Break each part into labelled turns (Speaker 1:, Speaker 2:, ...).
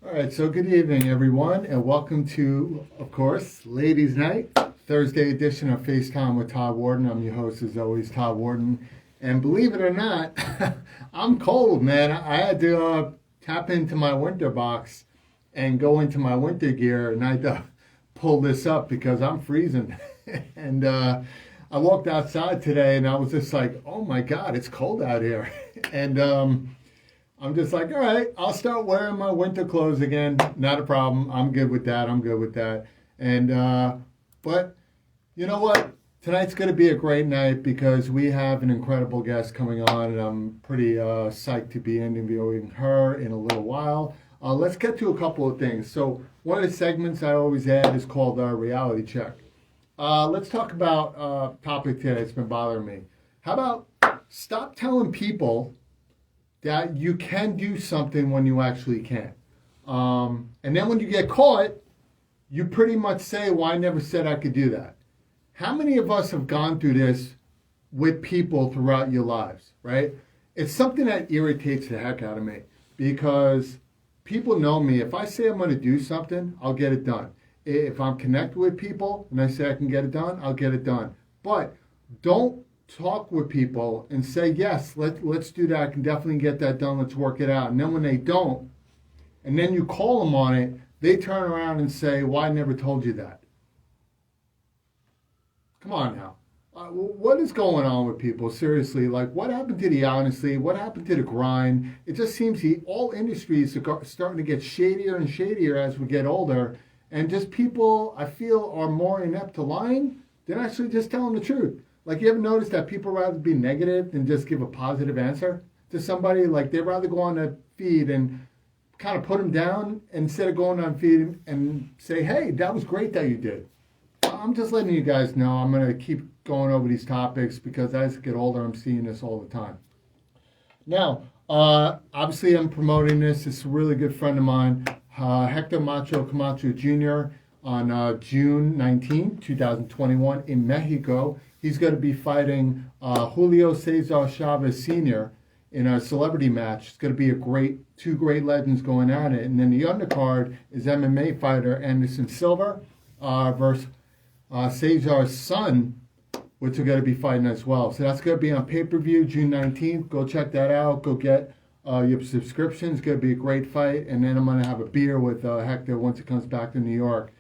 Speaker 1: All right, so good evening, everyone, and welcome to, of course, Ladies' Night, Thursday edition of FaceTime with Todd Wharton. I'm your host, as always, Todd Wharton. And believe it or not, I'm cold, man. I had to tap into my winter box and go into my winter gear, and I had to pull this up because I'm freezing. and I walked outside today, and I was just like, oh my God, it's cold out here. and I'm just like, all right, I'll start wearing my winter clothes again. Not a problem. I'm good with that. I'm good with that. And, but you know what? Tonight's going to be a great night because we have an incredible guest coming on, and I'm pretty psyched to be interviewing her in a little while. Let's get to a couple of things. So, one of the segments I always add is called Reality Check. Let's talk about a topic today that's been bothering me. How about stop telling people that you can do something when you actually can't. And then when you get caught, you pretty much say, well, I never said I could do that. How many of us have gone through this with people throughout your lives, right? It's something that irritates the heck out of me because people know me. If I say I'm going to do something, I'll get it done. If I'm connected with people and I say I can get it done, I'll get it done. But don't talk with people and say, yes, let's do that. I can definitely get that done. Let's work it out. And then when they don't, and then you call them on it, they turn around and say, well, I never told you that. Come on now. What is going on with people? Seriously, like what happened to the honesty? What happened to the grind? It just seems all industries are starting to get shadier and shadier as we get older. And just people, I feel, are more inept to lying than actually just telling the truth. Like, you ever notice that people rather be negative than just give a positive answer to somebody? Like, they'd rather go on a feed and kind of put them down instead of going on feed and say, hey, that was great that you did. I'm just letting you guys know I'm going to keep going over these topics because as I get older, I'm seeing this all the time. Now, obviously, I'm promoting this. It's a really good friend of mine, Hector Macho Camacho Jr., on June 19, 2021 in Mexico. He's going to be fighting Julio Cesar Chavez Sr. in a celebrity match. It's going to be two great legends going at it. And then the undercard is MMA fighter Anderson Silva versus Cesar's son, which are going to be fighting as well. So that's going to be on pay-per-view June 19th. Go check that out. Go get your subscriptions. It's going to be a great fight. And then I'm going to have a beer with Hector once he comes back to New York.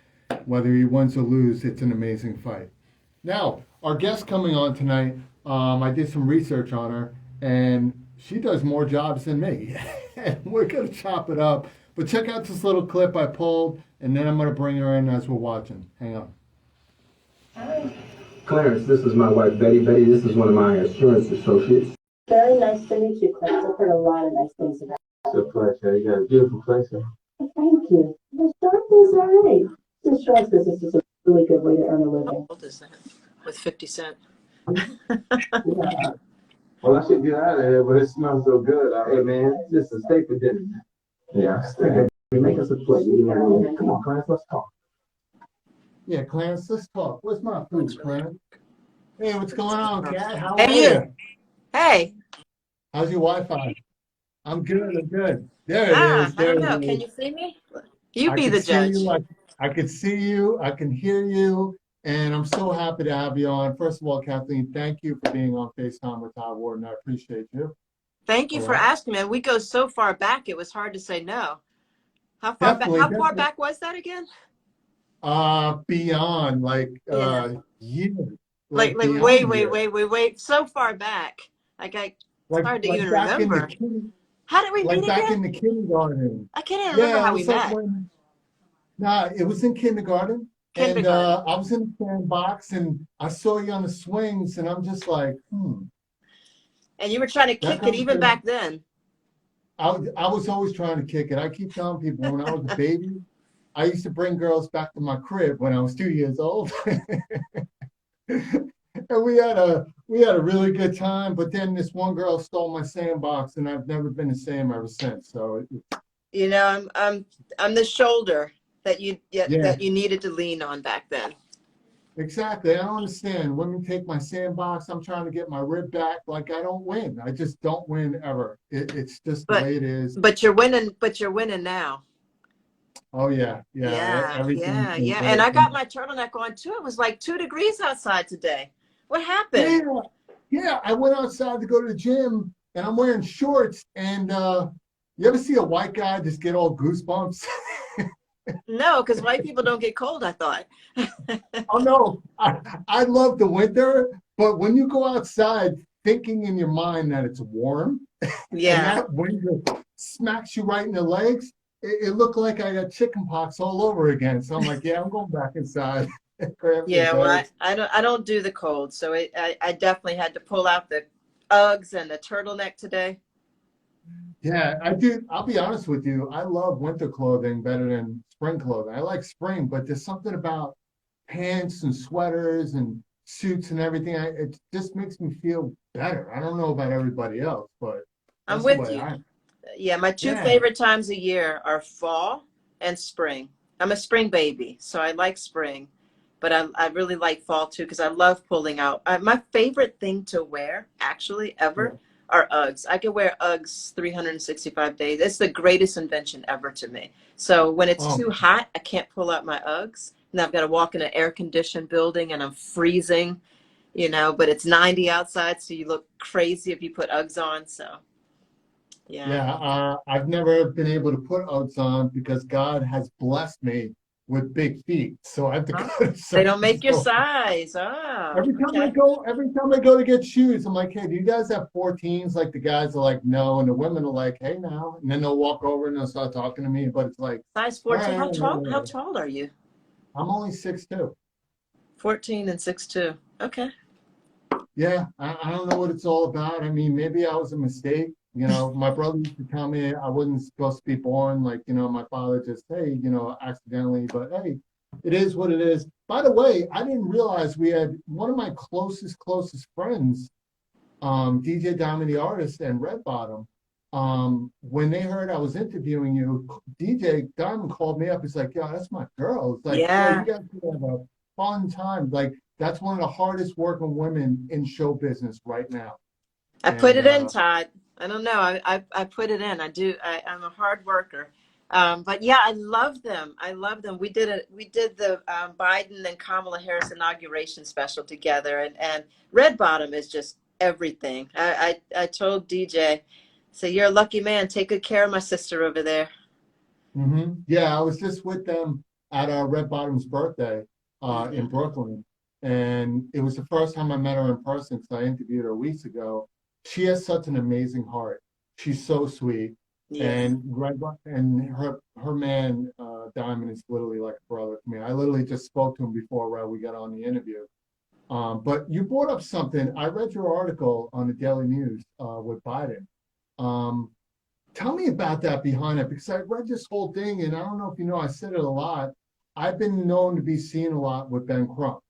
Speaker 1: Whether he wins or loses, it's an amazing fight. Now, our guest coming on tonight, I did some research on her, and she does more jobs than me. And we're going to chop it up. But check out this little clip I pulled, and then I'm going to bring her in as we're watching. Hang on.
Speaker 2: Clarence, this is my wife, Betty. Betty, this is one of my insurance associates.
Speaker 3: Very nice to meet you, Clarence. I've heard a lot of nice things about
Speaker 2: It's a pleasure. You got a beautiful place here.
Speaker 3: you. Thank you. The shop is all right. The insurance business is a really good way to earn a living.
Speaker 4: What is that? With 50 Cent.
Speaker 3: Yeah.
Speaker 2: Well, I should get out of here, but it smells so good. Hey, man, just a steak for dinner. Yeah, steak. Make us a plate. Come on, Clarence, let's talk.
Speaker 1: Yeah, Clarence, let's talk. Where's my food, Clarence? Hey, what's going on, Kat? How are
Speaker 4: Hey, you. Hey.
Speaker 1: How's your Wi-Fi? I'm good. I'm good. There it is.
Speaker 4: I
Speaker 1: There
Speaker 4: don't know.
Speaker 1: it
Speaker 4: Can
Speaker 1: is.
Speaker 4: you see me? You
Speaker 1: I
Speaker 4: be
Speaker 1: can
Speaker 4: the
Speaker 1: see
Speaker 4: judge.
Speaker 1: you. I can see you. I can hear you. And I'm so happy to have you on. First of all, Kathleen, thank you for being on FaceTime with Todd Wharton. I appreciate you.
Speaker 4: Thank you
Speaker 1: All
Speaker 4: for
Speaker 1: right.
Speaker 4: asking me. We go so far back, it was hard to say no. How far back?
Speaker 1: Definitely,
Speaker 4: How far
Speaker 1: definitely.
Speaker 4: back was that again?
Speaker 1: Beyond
Speaker 4: Yeah.
Speaker 1: years.
Speaker 4: Like
Speaker 1: Beyond years.
Speaker 4: wait. So far back. It's hard to even
Speaker 1: Back in the
Speaker 4: remember. How did we meet
Speaker 1: back in
Speaker 4: again?
Speaker 1: the kindergarten.
Speaker 4: I can't even remember
Speaker 1: Yeah, it
Speaker 4: how we
Speaker 1: was like
Speaker 4: met.
Speaker 1: it was in kindergarten. And
Speaker 4: Kindergarten.
Speaker 1: I was in the sandbox and I saw you on the swings and I'm just like,
Speaker 4: And you were trying to
Speaker 1: that
Speaker 4: kick it even
Speaker 1: conversation.
Speaker 4: back then.
Speaker 1: I was always trying to kick it. I keep telling people when I was a baby, I used to bring girls back to my crib when I was 2 years old. And we had a really good time, but then this one girl stole my sandbox and I've never been the same ever since. So
Speaker 4: You know, I'm the shoulder that you
Speaker 1: yeah,
Speaker 4: needed to lean on back then.
Speaker 1: exactly. I don't understand. Women take my sandbox. I'm trying to get my rib back. Like I don't win. I just don't win ever. It's just the
Speaker 4: But
Speaker 1: way it is.
Speaker 4: but you're winning now.
Speaker 1: Oh yeah, yeah.
Speaker 4: Yeah,
Speaker 1: Everything
Speaker 4: yeah,
Speaker 1: is
Speaker 4: yeah. And
Speaker 1: very
Speaker 4: I got
Speaker 1: clean.
Speaker 4: my turtleneck on too. It was like 2 degrees outside today. What happened?
Speaker 1: Yeah, yeah. I went outside to go to the gym, and I'm wearing shorts. And you ever see a white guy just get all goosebumps?
Speaker 4: No, because white people don't get cold, I thought.
Speaker 1: Oh no, I love the winter, but when you go outside thinking in your mind that it's warm, and
Speaker 4: Yeah,
Speaker 1: that wind just smacks you right in the legs, it looked like I got chicken pox all over again. So I'm like, yeah, I'm going back inside. Grab some
Speaker 4: yeah. Well,
Speaker 1: beds.
Speaker 4: I don't do the cold, so I definitely had to pull out the Uggs and the turtleneck today.
Speaker 1: Yeah, I do. I'll be honest with you. I love winter clothing better than spring clothing. I like spring, but there's something about pants and sweaters and suits and everything. It just makes me feel better. I don't know about everybody else, but
Speaker 4: I'm
Speaker 1: that's the
Speaker 4: with
Speaker 1: way
Speaker 4: you.
Speaker 1: I.
Speaker 4: Yeah, my two
Speaker 1: Yeah.
Speaker 4: favorite times a year are fall and spring. I'm a spring baby, so I like spring, but I really like fall too because I love pulling out. My favorite thing to wear, actually,
Speaker 1: Yeah.
Speaker 4: ever, are Uggs. I could wear Uggs 365 days. It's the greatest invention ever to me. So when it's
Speaker 1: Oh,
Speaker 4: too hot, I can't pull out my Uggs. And I've got to walk in an air-conditioned building and I'm freezing, but it's 90 outside, so you look crazy if you put Uggs on. So, yeah.
Speaker 1: yeah. I've never been able to put Uggs on because God has blessed me with big feet, so I have to go
Speaker 4: Oh,
Speaker 1: to
Speaker 4: they don't
Speaker 1: certain
Speaker 4: make your
Speaker 1: stores.
Speaker 4: size. Oh, okay.
Speaker 1: Every time I go to get shoes, I'm like, hey, do you guys have 14s? Like the guys are like, no, and the women are like, hey, now, and then they'll walk over and they'll start talking to me. But it's like,
Speaker 4: Size
Speaker 1: all
Speaker 4: 14.
Speaker 1: right,
Speaker 4: How
Speaker 1: all right,
Speaker 4: tall?
Speaker 1: all
Speaker 4: How
Speaker 1: right.
Speaker 4: tall are you?
Speaker 1: I'm only 6'2".
Speaker 4: 14 and 6'2". Okay.
Speaker 1: Yeah, I don't know what it's all about. I mean, maybe I was a mistake. My brother used to tell me I wasn't supposed to be born. Like, my father just, hey, accidentally. But hey, it is what it is. By the way, I didn't realize we had one of my closest friends, DJ Diamond the artist and Red Bottom. When they heard I was interviewing you, DJ Diamond called me up. He's like, "Yo, that's my girl." It's like, "Yo, you
Speaker 4: Yeah.
Speaker 1: guys should have a fun time." Like that's one of the hardest working women in show business right now.
Speaker 4: I put
Speaker 1: And
Speaker 4: it in, Todd. I don't know. I put it in. I do. I'm a hard worker. But yeah, I love them. I love them. We did the Biden and Kamala Harris inauguration special together, and Red Bottom is just everything. I told DJ, so you're a lucky man. Take good care of my sister over there.
Speaker 1: yeah, I was just with them at Red Bottom's birthday in
Speaker 4: Hmm.
Speaker 1: Brooklyn, and it was the first time I met her in person because I interviewed her weeks ago. She has such an amazing heart. She's so sweet,
Speaker 4: Yeah.
Speaker 1: and her man Diamond is literally like a brother to me. I literally just spoke to him before we got on the interview. But you brought up something. I read your article on the Daily News with Biden. Um, Tell me about that behind it because I read this whole thing and I don't know if you know, I said it a lot. I've been known to be seen a lot with Ben Crump.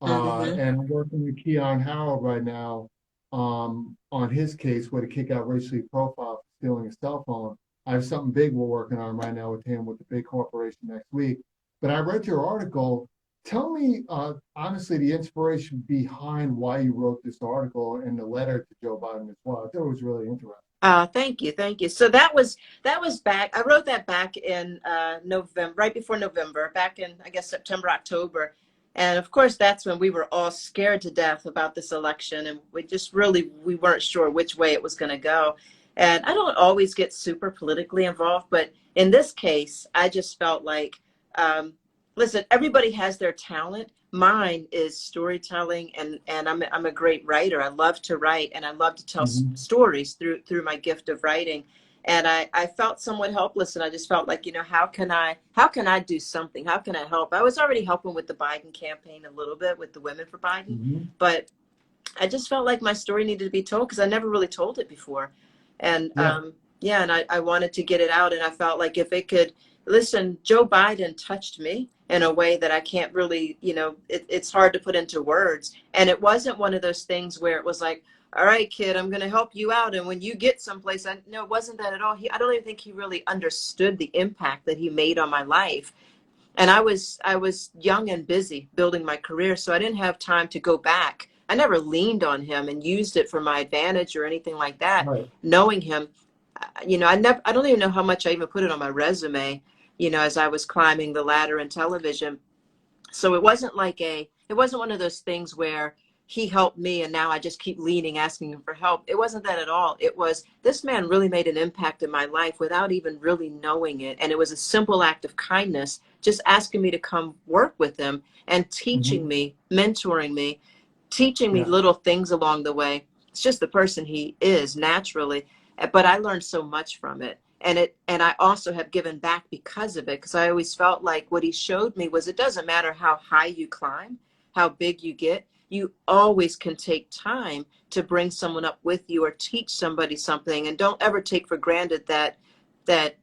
Speaker 4: Hmm.
Speaker 1: And I'm working with Keon Harold right now on his case where the kid got racially profiled for stealing a cell phone. I have something big we're working on right now with him with the big corporation next week. But I read your article. Tell me, honestly, the inspiration behind why you wrote this article and the letter to Joe Biden as well. I thought it was really interesting.
Speaker 4: Thank you, thank you. So that was back. I wrote that back in November, right before November, back in I guess September, October, and of course that's when we were all scared to death about this election, and we weren't sure which way it was going to go. And I don't always get super politically involved, but in this case, I just felt like, um, listen, everybody has their talent. Mine is storytelling, and I'm a great writer. I love to write, and I love to tell
Speaker 1: Mhm.
Speaker 4: stories through my gift of writing. And I felt somewhat helpless, and I just felt like, how can I do something? How can I help? I was already helping with the Biden campaign a little bit with the Women for Biden,
Speaker 1: Mhm.
Speaker 4: but I just felt like my story needed to be told because I never really told it before. And
Speaker 1: Yeah.
Speaker 4: yeah, and I wanted to get it out. And I felt like if it could, listen, Joe Biden touched me in a way that I can't really, it's hard to put into words. And it wasn't one of those things where it was like, all right, kid, I'm going to help you out. And when you get someplace, no, it wasn't that at all. I don't even think he really understood the impact that he made on my life. And I was young and busy building my career, so I didn't have time to go back. I never leaned on him and used it for my advantage or anything like that.
Speaker 1: Right.
Speaker 4: Knowing him, I don't even know how much I even put it on my resume. as I was climbing the ladder in television. So it wasn't one of those things where he helped me and now I just keep leaning, asking him for help. It wasn't that at all. It was, this man really made an impact in my life without even really knowing it. And it was a simple act of kindness, just asking me to come work with him and teaching me, mentoring me, teaching me little things along the way. It's just the person he is naturally. But I learned so much from it. And I also have given back because of it, because I always felt like what he showed me was it doesn't matter how high you climb, how big you get, you always can take time to bring someone up with you or teach somebody something. And don't ever take for granted that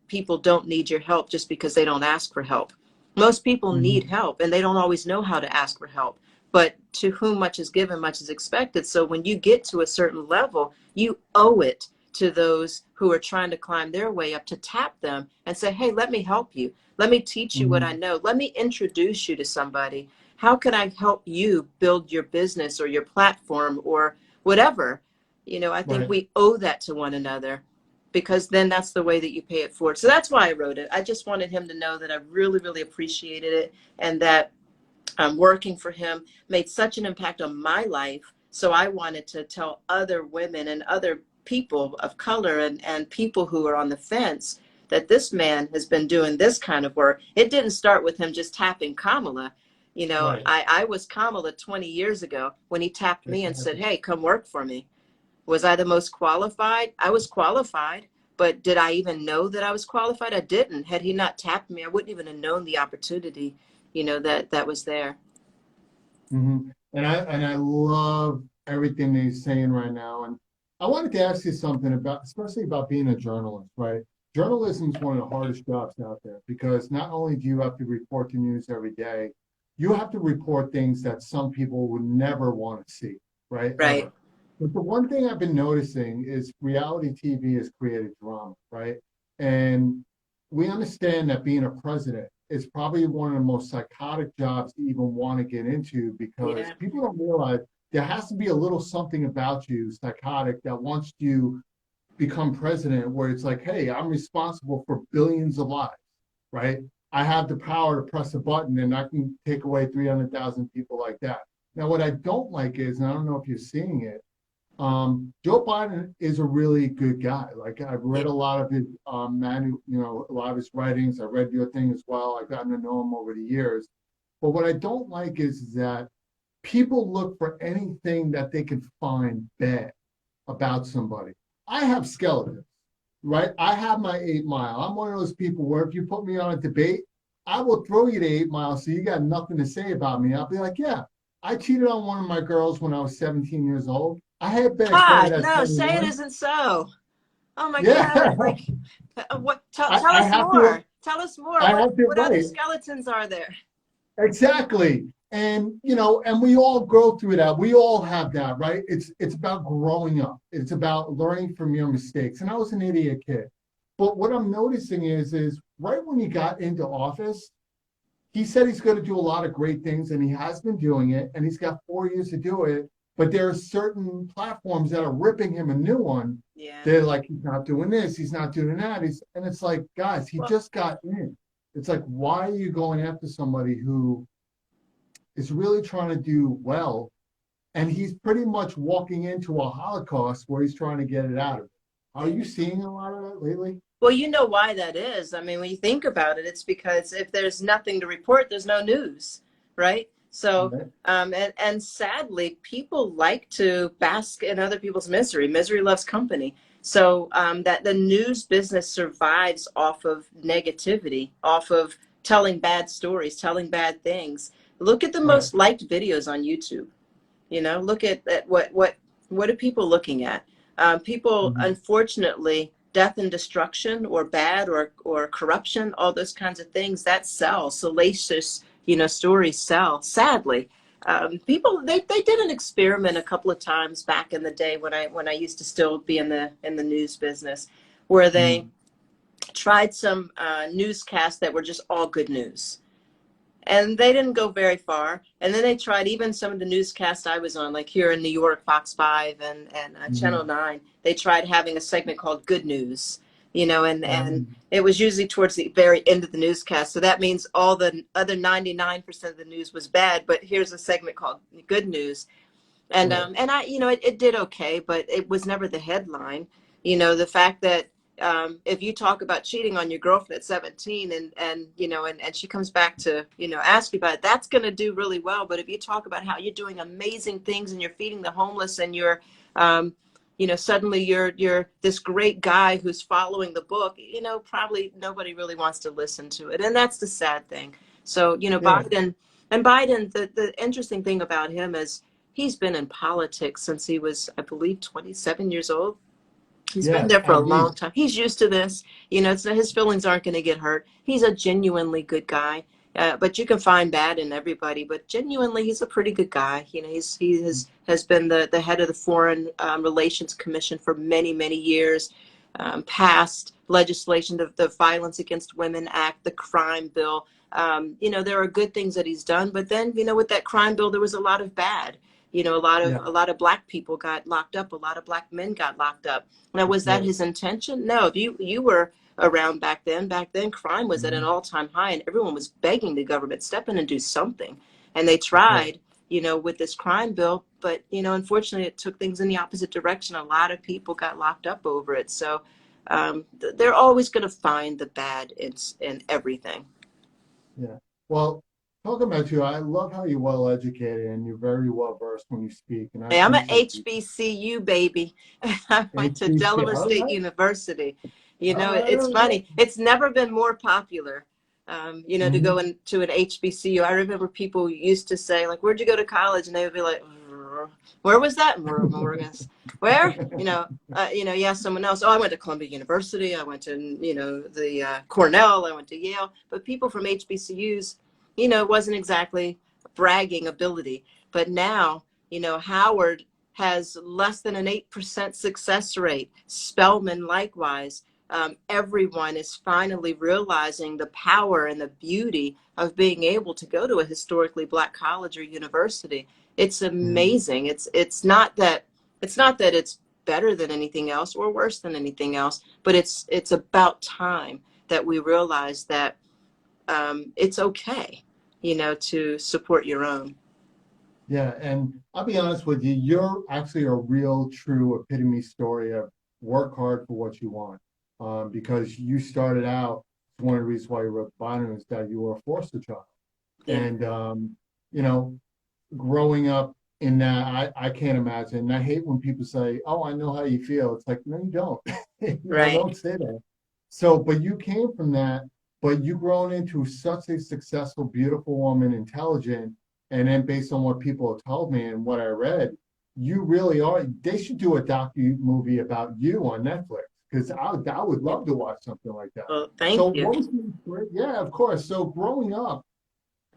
Speaker 4: people don't need your help just because they don't ask for help. Most people need help and they don't always know how to ask for help. But to whom much is given, much is expected. So when you get to a certain level, you owe it to those who are trying to climb their way up to tap them and say, hey, let me help you. Let me teach you what I know. Let me introduce you to somebody. How can I help you build your business or your platform or whatever? I think we owe that to one another, because then that's the way that you pay it forward. So that's why I wrote it. I just wanted him to know that I really, really appreciated it, and that working for him made such an impact on my life. So I wanted to tell other women and other people of color and people who are on the fence that this man has been doing this kind of work. It didn't start with him just tapping Kamala. I was Kamala 20 years ago when he tapped me and said, hey, come work for me. Was I the most qualified? I was qualified, but did I even know that I was qualified? I didn't. Had he not tapped me, I wouldn't even have known the opportunity, that was there.
Speaker 1: And I love everything that he's saying right now. And I wanted to ask you something especially about being a journalist, right? Journalism is one of the hardest jobs out there, because not only do you have to report the news every day, you have to report things that some people would never want to see, right?
Speaker 4: Right.
Speaker 1: Ever. But the one thing I've been noticing is reality TV has created drama, right? And we understand that being a president is probably one of the most psychotic jobs to even want to get into, because people don't realize there has to be a little something about you, psychotic, that wants you become president, where it's like, hey, I'm responsible for billions of lives, right? I have the power to press a button and I can take away 300,000 people like that. Now, what I don't like is, and I don't know if you're seeing it, Joe Biden is a really good guy. Like, I've read a lot of his a lot of his writings. I read your thing as well. I've gotten to know him over the years. But what I don't like is that people look for anything that they can find bad about somebody. I have skeletons, right? I have my 8 Mile. I'm one of those people where if you put me on a debate, I will throw you to 8 Mile so you got nothing to say about me. I'll be like, yeah, I cheated on one of my girls when I was 17 years old. I had bad credit.
Speaker 4: No, say it isn't so. Oh my
Speaker 1: Yeah.
Speaker 4: God! Like, what? Tell us more. Tell us more. What other skeletons are there?
Speaker 1: Exactly. And and we all go through that. We all have that, right? It's about growing up. It's about learning from your mistakes. And I was an idiot kid. But what I'm noticing is right when he got into office, he said he's going to do a lot of great things, and he has been doing it, and he's got 4 years to do it. But there are certain platforms that are ripping him a new one.
Speaker 4: Yeah.
Speaker 1: They're like, he's not doing this, he's not doing that. And it's like, guys, he just got in. It's like, why are you going after somebody who is really trying to do well? And he's pretty much walking into a Holocaust where he's trying to get it out of it. Are you seeing a lot of that lately?
Speaker 4: Well, you know why that is. I mean, when you think about it, it's because if there's nothing to report, there's no news, right? So, and sadly, people like to bask in other people's misery. Misery loves company. So that the news business survives off of negativity, off of telling bad stories, telling bad things. Look at the most liked videos on YouTube. Look at what are people looking at? People, unfortunately, death and destruction or bad or corruption, all those kinds of things that sell. Salacious stories sell, sadly. People they did an experiment a couple of times back in the day when I used to still be in the news business, where they tried some newscasts that were just all good news, and they didn't go very far. And then they tried even some of the newscasts I was on, like here in New York, Fox 5 and Channel 9. They tried having a segment called Good News. and it was usually towards the very end of the newscast. So that means all the other 99% of the news was bad, but here's a segment called Good News. And and I, it did okay, but it was never the headline. The fact that if you talk about cheating on your girlfriend at 17 and she comes back to, ask you about it, that's going to do really well. But if you talk about how you're doing amazing things and you're feeding the homeless and you're, suddenly you're this great guy who's following the book, probably nobody really wants to listen to it. And that's the sad thing. So, Biden, the interesting thing about him is he's been in politics since he was, I believe, 27 years old. He's been there for a long time. He's used to this. His feelings aren't going to get hurt. He's a genuinely good guy. But you can find bad in everybody. But genuinely, he's a pretty good guy. He has been the head of the Foreign Relations Commission for many, many years. Passed legislation, the Violence Against Women Act, the crime bill. There are good things that he's done. But then, with that crime bill, there was a lot of bad. A lot of black people got locked up. A lot of black men got locked up. Now, was that his intention? No. If you were around back then, crime was at an all-time high, and everyone was begging the government step in and do something. And they tried, with this crime bill, but unfortunately, it took things in the opposite direction. A lot of people got locked up over it. So they're always going to find the bad in everything.
Speaker 1: Yeah. Well, talking about you, I love how you're well educated and you're very well versed when you speak. And
Speaker 4: I'm an HBCU baby. I went to Delaware State University. It's funny. It's never been more popular, to go into an HBCU. I remember people used to say, like, where'd you go to college? And they would be like, where was that? Where? Someone else. Oh, I went to Columbia University. I went to, the Cornell. I went to Yale. But people from HBCUs, it wasn't exactly bragging ability. But now, Howard has less than an 8% success rate. Spelman likewise. Everyone is finally realizing the power and the beauty of being able to go to a historically black college or university. It's amazing. It's not that it's better than anything else or worse than anything else, but it's about time that we realize that it's okay, to support your own.
Speaker 1: Yeah, and I'll be honest with you, you're actually a real, true epitome story of work hard for what you want. Because you started out, one of the reasons why you wrote the Biden is that you were a foster child. Yeah. And, growing up in that, I can't imagine. And I hate when people say, oh, I know how you feel. It's like, no, you don't.
Speaker 4: Right.
Speaker 1: Don't say that. So, but you came from that, but you grown into such a successful, beautiful woman, intelligent, and then based on what people have told me and what I read, you really are. They should do a docu-movie about you on Netflix. Because I would love to watch something like that.
Speaker 4: Well, thank you.
Speaker 1: Yeah, of course. So growing up,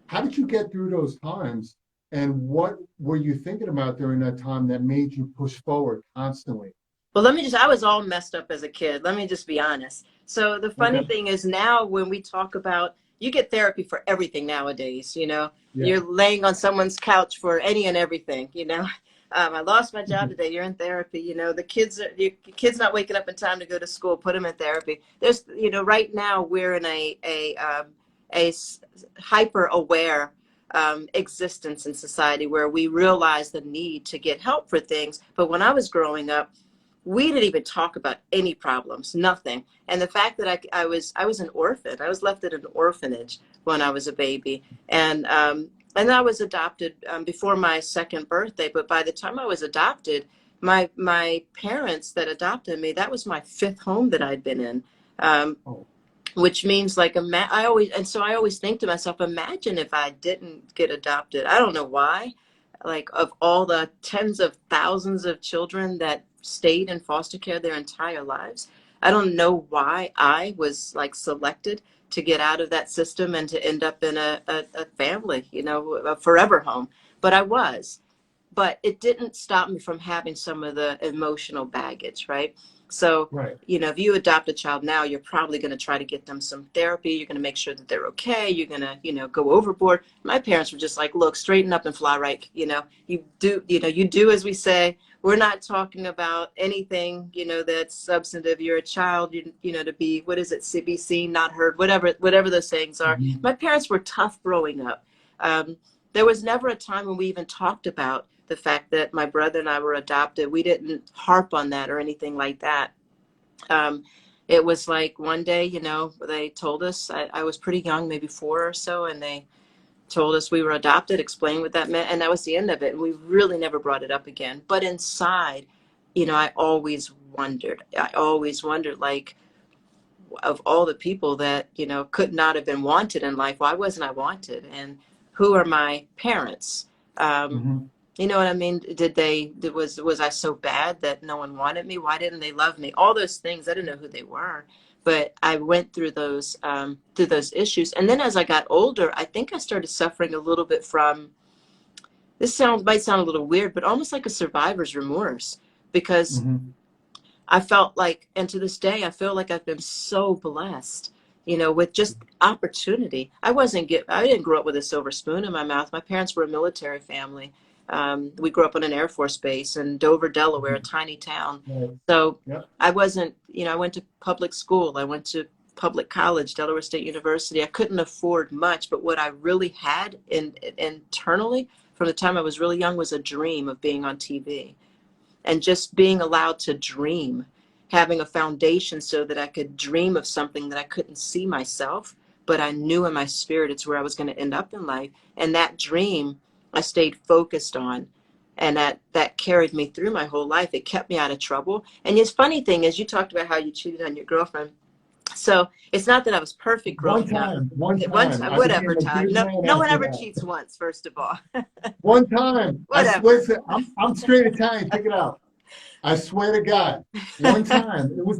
Speaker 1: how did you get through those times? And what were you thinking about during that time that made you push forward constantly?
Speaker 4: Well, I was all messed up as a kid. Let me just be honest. So the funny thing is now when we talk about, you get therapy for everything nowadays, You're laying on someone's couch for any and everything, I lost my job today. You're in therapy. The kids not waking up in time to go to school. Put them in therapy. There's, right now we're in a hyper aware existence in society where we realize the need to get help for things. But when I was growing up, we didn't even talk about any problems, nothing. And the fact that I was an orphan. I was left at an orphanage when I was a baby, and I was adopted before my second birthday. But by the time I was adopted, my parents that adopted me, that was my fifth home that I'd been in, which means like I always think to myself, imagine if I didn't get adopted. I don't know why. Like of all the tens of thousands of children that stayed in foster care their entire lives, I don't know why I was like selected to get out of that system and to end up in a family, a forever home. But I was. But it didn't stop me from having some of the emotional baggage, right? So, if you adopt a child now, you're probably going to try to get them some therapy. You're going to make sure that they're okay. You're going to, go overboard. My parents were just like, look, straighten up and fly right. You do as we say, we're not talking about anything, that's substantive. You're a child, to be, what is it, be seen, not heard, whatever those sayings are.
Speaker 1: Mhm.
Speaker 4: My parents were tough growing up. There was never a time when we even talked about the fact that my brother and I were adopted. We didn't harp on that or anything like that. It was like one day, they told us, I was pretty young, maybe 4 or so, and they told us we were adopted, explained what that meant, and that was the end of it. And we really never brought it up again. But inside, I always wondered, like, of all the people that, could not have been wanted in life, why wasn't I wanted? And who are my parents?
Speaker 1: Mhm.
Speaker 4: You know what I mean? Was I so bad that no one wanted me? Why didn't they love me? All those things, I didn't know who they were. But I went through those issues. And then as I got older, I think I started suffering a little bit from, might sound a little weird, but almost like a survivor's remorse, because
Speaker 1: Mhm.
Speaker 4: I felt like, and to this day, I feel like I've been so blessed, with just opportunity. I didn't grow up with a silver spoon in my mouth. My parents were a military family. We grew up on an Air Force base in Dover, Delaware, a tiny town.
Speaker 1: Right.
Speaker 4: So
Speaker 1: Yep.
Speaker 4: I wasn't, I went to public school. I went to public college, Delaware State University. I couldn't afford much, but what I really had internally from the time I was really young was a dream of being on TV. And just being allowed to dream, having a foundation so that I could dream of something that I couldn't see myself, but I knew in my spirit it's where I was going to end up in life. And that dream I stayed focused on, and that carried me through my whole life. It kept me out of trouble. And the funny thing is, you talked about how you cheated on your girlfriend. So it's not that I was perfect
Speaker 1: One
Speaker 4: growing up.
Speaker 1: time, one
Speaker 4: One
Speaker 1: time.
Speaker 4: time,
Speaker 1: I
Speaker 4: whatever,
Speaker 1: became a
Speaker 4: Todd.
Speaker 1: good
Speaker 4: No,
Speaker 1: man
Speaker 4: no one
Speaker 1: after
Speaker 4: ever
Speaker 1: that.
Speaker 4: cheats once, first of all.
Speaker 1: One time.
Speaker 4: Whatever.
Speaker 1: Listen, I'm straight Italian. Check it out. I swear to God. One time.
Speaker 4: Never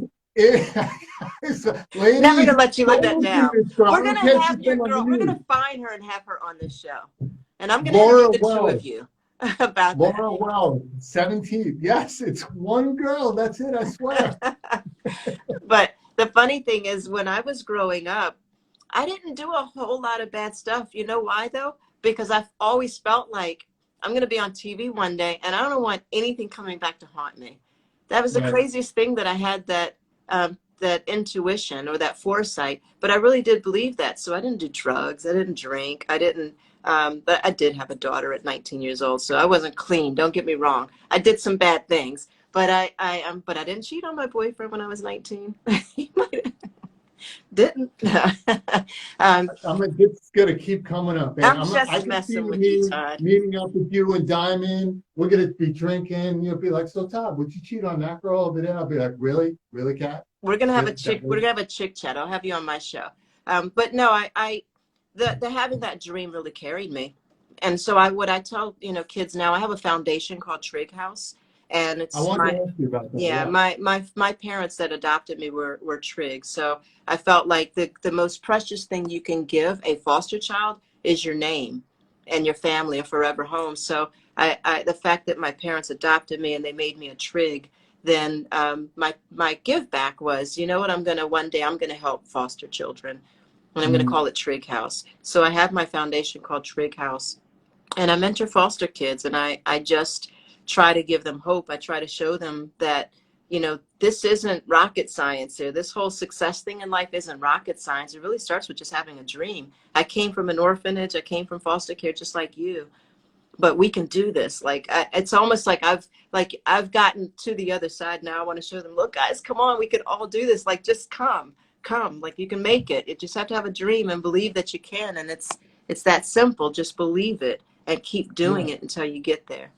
Speaker 1: Ladies,
Speaker 4: gonna let you live that
Speaker 1: don't do
Speaker 4: down.
Speaker 1: this, girl. I
Speaker 4: We're
Speaker 1: don't
Speaker 4: gonna
Speaker 1: care if
Speaker 4: have
Speaker 1: she's
Speaker 4: your
Speaker 1: been on the
Speaker 4: girl. We're
Speaker 1: news.
Speaker 4: gonna find her and have her on this show, and I'm gonna
Speaker 1: Laura
Speaker 4: interview the two of
Speaker 1: Wells.
Speaker 4: you about
Speaker 1: Laura Wells, 17. Yes, it's one girl. That's it. I swear.
Speaker 4: that. But the funny thing is, when I was growing up, I didn't do a whole lot of bad stuff. You know why though? Because I've always felt like I'm gonna be on TV one day, and I don't want anything coming back to haunt me. That was the
Speaker 1: Right.
Speaker 4: craziest thing, that I had that intuition or that foresight, but I really did believe that. So I didn't do drugs. I didn't drink. I didn't, but I did have a daughter at 19 years old. So I wasn't clean. Don't get me wrong. I did some bad things, but but I didn't cheat on my boyfriend when I was 19. He might have, didn't.
Speaker 1: It's gonna keep coming up, man.
Speaker 4: I'm
Speaker 1: I
Speaker 4: just
Speaker 1: can see
Speaker 4: messing with you,
Speaker 1: me
Speaker 4: Todd.
Speaker 1: meeting up with you and Diamond. We're gonna be drinking. You'll be like, "So Todd, would you cheat on that girl over there?" I'll be like, "Really, really, Kat?
Speaker 4: We're gonna have a
Speaker 1: Really?
Speaker 4: chick. We're gonna have a chick chat. I'll have you on my show. But no, the having that dream really carried me. And so what I tell kids now, I have a foundation called Trigg House, and
Speaker 1: I
Speaker 4: it's
Speaker 1: wanted to ask you about that.
Speaker 4: yeah,
Speaker 1: Yeah.
Speaker 4: my parents that adopted me were Trigg. So I felt like the most precious thing you can give a foster child is your name and your family, a forever home. So the fact that my parents adopted me and they made me a Trigg, then my give back was, what, one day I'm gonna help foster children, and I'm gonna
Speaker 1: Mhm.
Speaker 4: call it Trigg House. So I have my foundation called Trigg House, and I mentor foster kids, and I just try to give them hope. I try to show them that, this isn't rocket science here. This whole success thing in life isn't rocket science. It really starts with just having a dream. I came from an orphanage. I came from foster care just like you, but we can do this. Like, it's almost like I've gotten to the other side now. I want to show them, look, guys, come on, we could all do this. Like, just come, like you can make it. You just have to have a dream and believe that you can. And it's that simple. Just believe it and keep doing
Speaker 1: Yeah.
Speaker 4: it until you get there.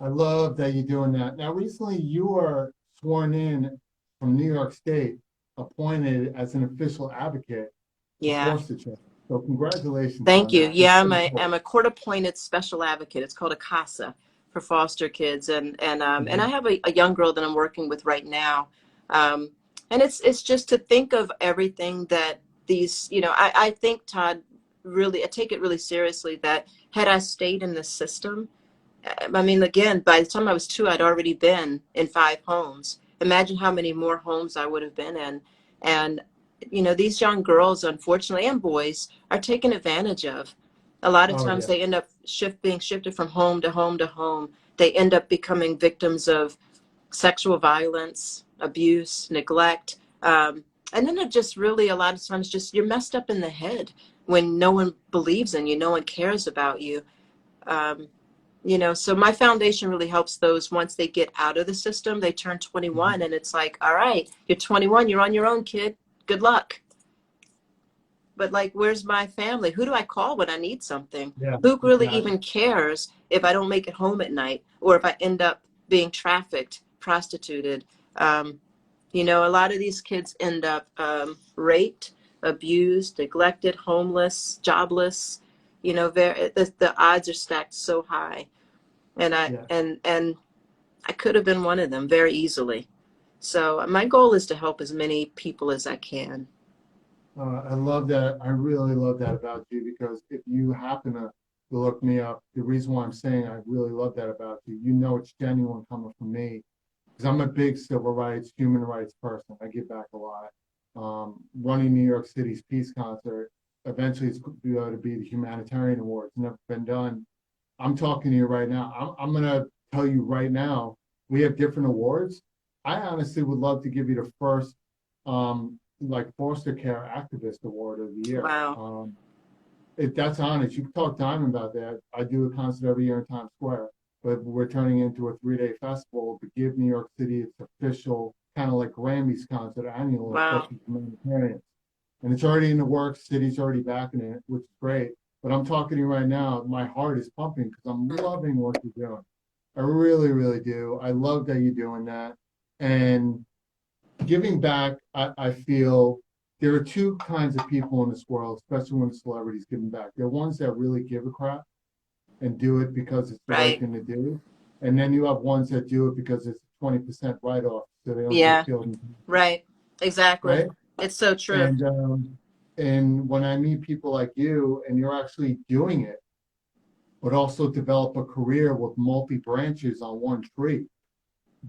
Speaker 1: I love that you're doing that. Now, recently you were sworn in from New York State, appointed as an official advocate for
Speaker 4: Yeah.
Speaker 1: foster children. So congratulations
Speaker 4: Thank
Speaker 1: on
Speaker 4: you.
Speaker 1: that.
Speaker 4: Yeah,
Speaker 1: That's
Speaker 4: I'm
Speaker 1: pretty
Speaker 4: a
Speaker 1: cool.
Speaker 4: I'm a court appointed special advocate. It's called a CASA for foster kids, and I
Speaker 1: Mhm.
Speaker 4: have a young girl that I'm working with right now, and it's just to think of everything that these, I think, Todd, really, I take it really seriously that had I stayed in the system, I mean, again, by the time I was 2, I'd already been in 5 homes. Imagine how many more homes I would have been in. And, these young girls, unfortunately, and boys, are taken advantage of. A lot of
Speaker 1: Oh
Speaker 4: times
Speaker 1: yeah.
Speaker 4: they end up being shifted from home to home to home. they end up becoming victims of sexual violence, abuse, neglect. And then it just really, a lot of times, just you're messed up in the head when no one believes in you, no one cares about you. So my foundation really helps those once they get out of the system, they turn 21 and it's like, all right, you're 21, you're on your own, kid. Good luck. But like, where's my family? Who do I call when I need something?
Speaker 1: Yeah,
Speaker 4: Who really
Speaker 1: exactly.
Speaker 4: even cares if I don't make it home at night or if I end up being trafficked, prostituted? A lot of these kids end up raped, abused, neglected, homeless, jobless. The odds are stacked so high, and
Speaker 1: Yeah.
Speaker 4: and I could have been one of them very easily. So my goal is to help as many people as I can.
Speaker 1: I love that. I really love that about you, because if you happen to look me up, the reason why I'm saying I really love that about you, it's genuine coming from me, because I'm a big civil rights, human rights person. I give back a lot. Running New York City's Peace Concert, eventually it's going to be the Humanitarian Award. It's never been done. I'm talking to you right now. I'm going to tell you right now, we have different awards. I honestly would love to give you the first foster care activist award of the year.
Speaker 4: Wow.
Speaker 1: That's honest. You can talk Diamond about that. I do a concert every year in Times Square, but we're turning into a 3-day festival to give New York City its official kind of like Grammys concert annually,
Speaker 4: Wow.
Speaker 1: especially humanitarians. And it's already in the works. City's already backing it, which is great. But I'm talking to you right now. My heart is pumping because I'm loving what you're doing. I really, really do. I love that you're doing that. And giving back, I feel there are two kinds of people in this world, especially when celebrities giving back. There are ones that really give a crap and do it because it's the right thing to do. And then you have ones that do it because it's a 20% write-off, so they don't get killed.
Speaker 4: Right. Exactly.
Speaker 1: Right?
Speaker 4: It's so true.
Speaker 1: And when I meet people like you and you're actually doing it, but also develop a career with multi branches on one tree,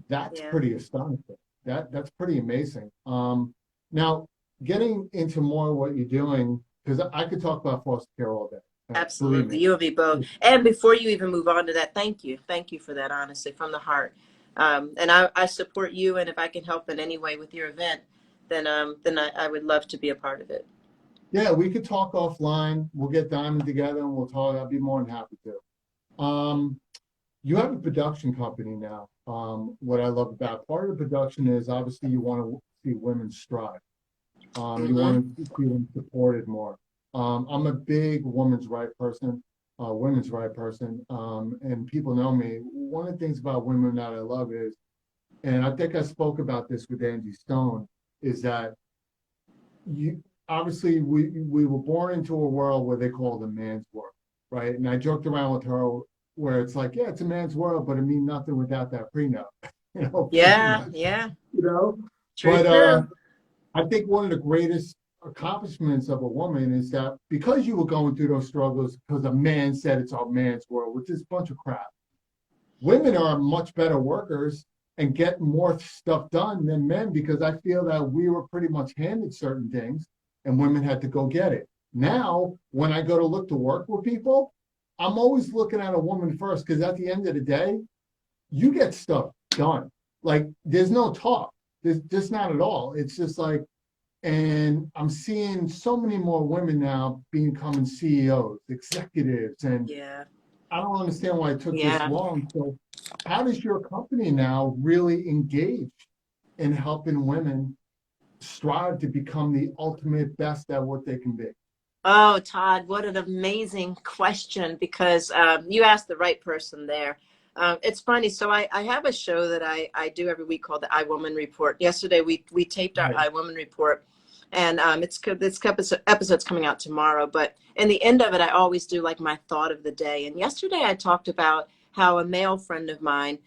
Speaker 1: that's pretty astonishing. That's pretty amazing. Now, getting into more what you're doing, because I could talk about foster care all day.
Speaker 4: Absolutely. You and me both. And before you even move on to that, thank you. Thank you for that, honestly, from the heart. And I support you. And if I can help in any way with your event, then I would love to be a part of it.
Speaker 1: Yeah, we could talk offline. We'll get Diamond together and we'll talk. I'd be more than happy to. You have a production company now. What I love about part of the production is obviously you want to see women strive. You want to see them supported more. I'm a big women's right person, and people know me. One of the things about women that I love is, and I think I spoke about this with Angie Stone, is that obviously we were born into a world where they call it a man's world, right? And I joked around with her where it's like, yeah, it's a man's world, but it means nothing without that prenup.
Speaker 4: Yeah.
Speaker 1: True. I think one of the greatest accomplishments of a woman is that because you were going through those struggles, because a man said it's our man's world, which is a bunch of crap. Women are much better workers and get more stuff done than men, because I feel that we were pretty much handed certain things and women had to go get it. Now, when I go to look to work with people, I'm always looking at a woman first, because at the end of the day, you get stuff done. Like, there's no talk. There's just not at all. It's just like, and I'm seeing so many more women now becoming CEOs, executives, and I don't understand why it took this long. So how does your company now really engage in helping women strive to become the ultimate best at what they can be?
Speaker 4: Oh, Todd, what an amazing question, because you asked the right person there. It's funny. So I have a show that I do every week called the iWoman Report. Yesterday, we taped our iWoman Report, and this episode's coming out tomorrow. But in the end of it, I always do like my thought of the day. And yesterday, I talked about how a male friend of mine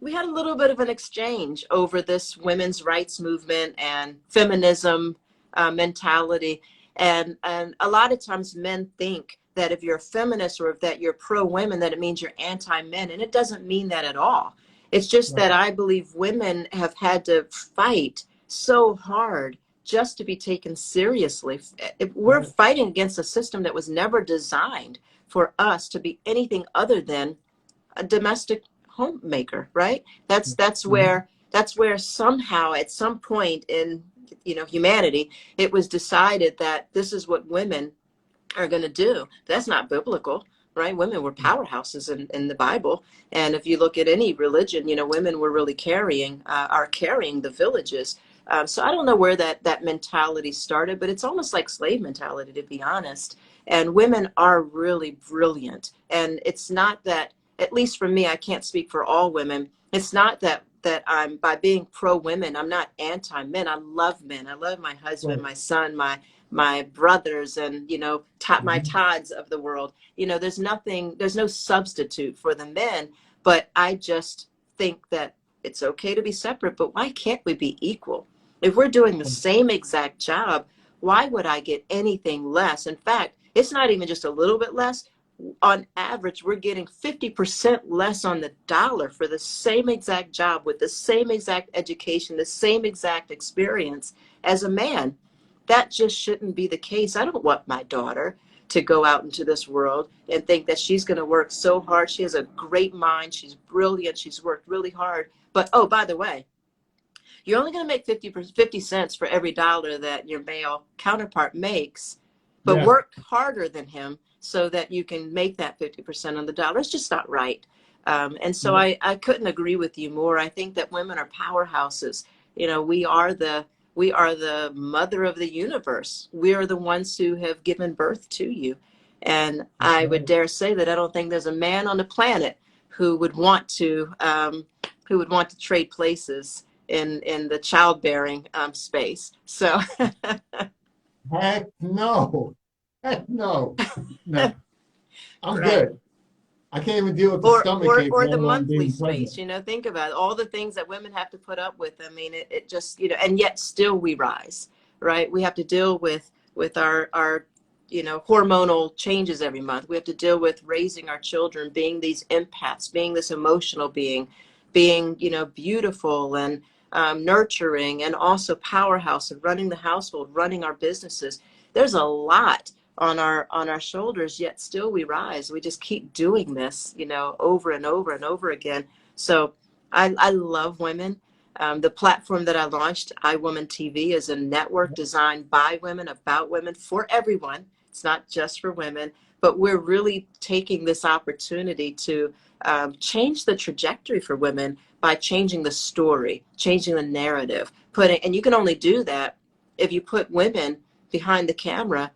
Speaker 4: we had a little bit of an exchange over this women's rights movement and feminism mentality. And a lot of times men think that if you're a feminist or if that you're pro-women, that it means you're anti-men. And it doesn't mean that at all. It's just that I believe women have had to fight so hard just to be taken seriously. We're fighting against a system that was never designed for us to be anything other than a domestic homemaker, right? That's where somehow at some point in humanity, it was decided that this is what women are going to do. That's not biblical, right? Women were powerhouses in the Bible. And if you look at any religion, women were really are carrying the villages. So I don't know where that mentality started, but it's almost like slave mentality, to be honest. And women are really brilliant. And it's not that, at least for me, I can't speak for all women. It's not that I'm, by being pro women, I'm not anti men. I love men. I love my husband, my son, my brothers, and my Todds of the world. There's no substitute for the men. But I just think that it's okay to be separate, but why can't we be equal? If we're doing the same exact job, why would I get anything less? In fact, it's not even just a little bit less. On average, we're getting 50% less on the dollar for the same exact job with the same exact education, the same exact experience as a man. That just shouldn't be the case. I don't want my daughter to go out into this world and think that she's going to work so hard. She has a great mind. She's brilliant. She's worked really hard. But, oh, by the way, you're only going to make 50 cents for every dollar that your male counterpart makes, but work harder than him so that you can make that 50% on the dollar. It's just not right. And so I couldn't agree with you more. I think that women are powerhouses. We are the mother of the universe. We are the ones who have given birth to you. And I would dare say that I don't think there's a man on the planet who would want to trade places in the childbearing space. So
Speaker 1: Heck no. Heck no. No. I'm
Speaker 4: right.
Speaker 1: good. I can't even deal with the stomach ache.
Speaker 4: Or
Speaker 1: let
Speaker 4: the
Speaker 1: alone being
Speaker 4: monthly space.
Speaker 1: pregnant.
Speaker 4: Think about it, all the things that women have to put up with. I mean, it just, and yet still we rise, right? We have to deal with our hormonal changes every month. We have to deal with raising our children, being these empaths, being this emotional being beautiful and nurturing, and also powerhouse and running the household, running our businesses. There's a lot on our shoulders, yet still we rise. We just keep doing this, over and over and over again. So I love women. The platform that I launched, iWoman TV, is a network designed by women, about women, for everyone. It's not just for women, but we're really taking this opportunity to change the trajectory for women by changing the story, changing the narrative, and you can only do that if you put women behind the camera,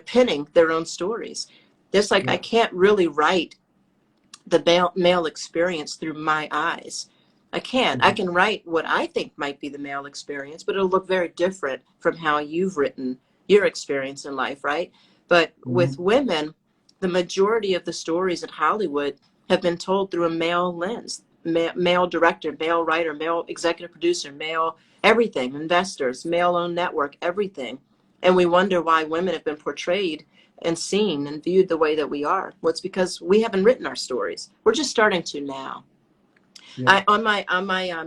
Speaker 4: penning their own stories. Just like I can't really write the male experience through my eyes. I can't. I can write what I think might be the male experience, but it'll look very different from how you've written your experience in life, right? But with women, the majority of the stories in Hollywood have been told through a male lens, male director, male writer, male executive producer, male everything, investors, male-owned network, everything. And we wonder why women have been portrayed and seen and viewed the way that we are. Well, it's because we haven't written our stories. We're just starting to now. On my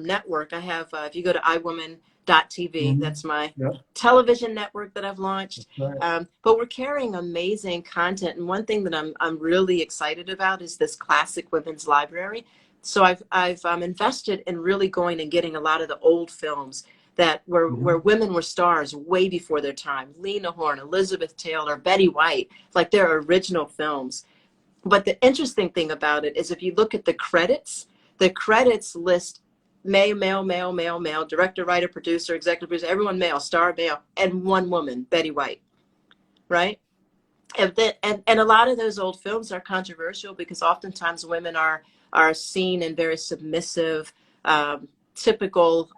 Speaker 4: network, I have, if you go to iWoman.tv, that's my television network that I've launched. But we're carrying amazing content. And one thing that I'm really excited about is this classic women's library. So I've invested in really going and getting a lot of the old films that where women were stars way before their time. Lena Horne, Elizabeth Taylor, Betty White, like their original films. But the interesting thing about it is if you look at the credits list male, director, writer, producer, executive producer, everyone male, star male, and one woman, Betty White, right? And a lot of those old films are controversial because oftentimes women are seen in very submissive, typical,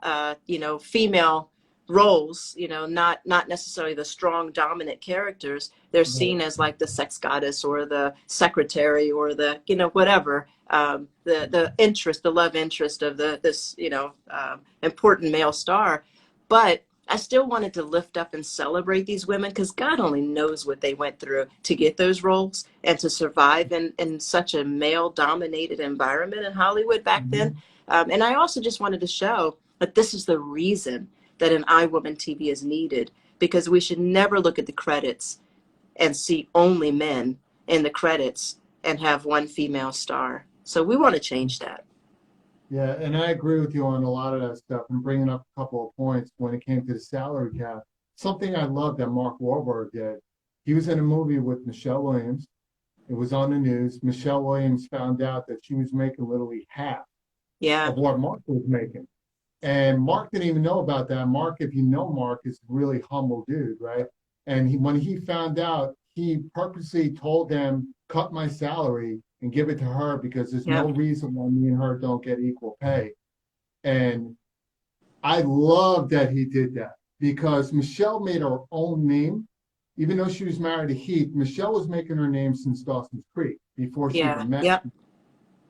Speaker 4: female roles, not necessarily the strong, dominant characters. They're seen as like the sex goddess or the secretary or the, whatever, the love interest of this important male star. But I still wanted to lift up and celebrate these women because God only knows what they went through to get those roles and to survive in such a male-dominated environment in Hollywood back then. And I also just wanted to show that this is the reason that an iWoman TV is needed, because we should never look at the credits and see only men in the credits and have one female star. So we want to change that.
Speaker 1: Yeah, and I agree with you on a lot of that stuff. And bringing up a couple of points when it came to the salary cap. Something I love that Mark Wahlberg did. He was in a movie with Michelle Williams. It was on the news. Michelle Williams found out that she was making literally half
Speaker 4: Yeah.
Speaker 1: of what Mark was making. And Mark didn't even know about that. Mark, if you know Mark, is a really humble dude, right? And when he found out, he purposely told them, cut my salary and give it to her because there's no reason why me and her don't get equal pay. And I love that he did that because Michelle made her own name. Even though she was married to Heath, Michelle was making her name since Dawson's Creek before she even met.
Speaker 4: Yep.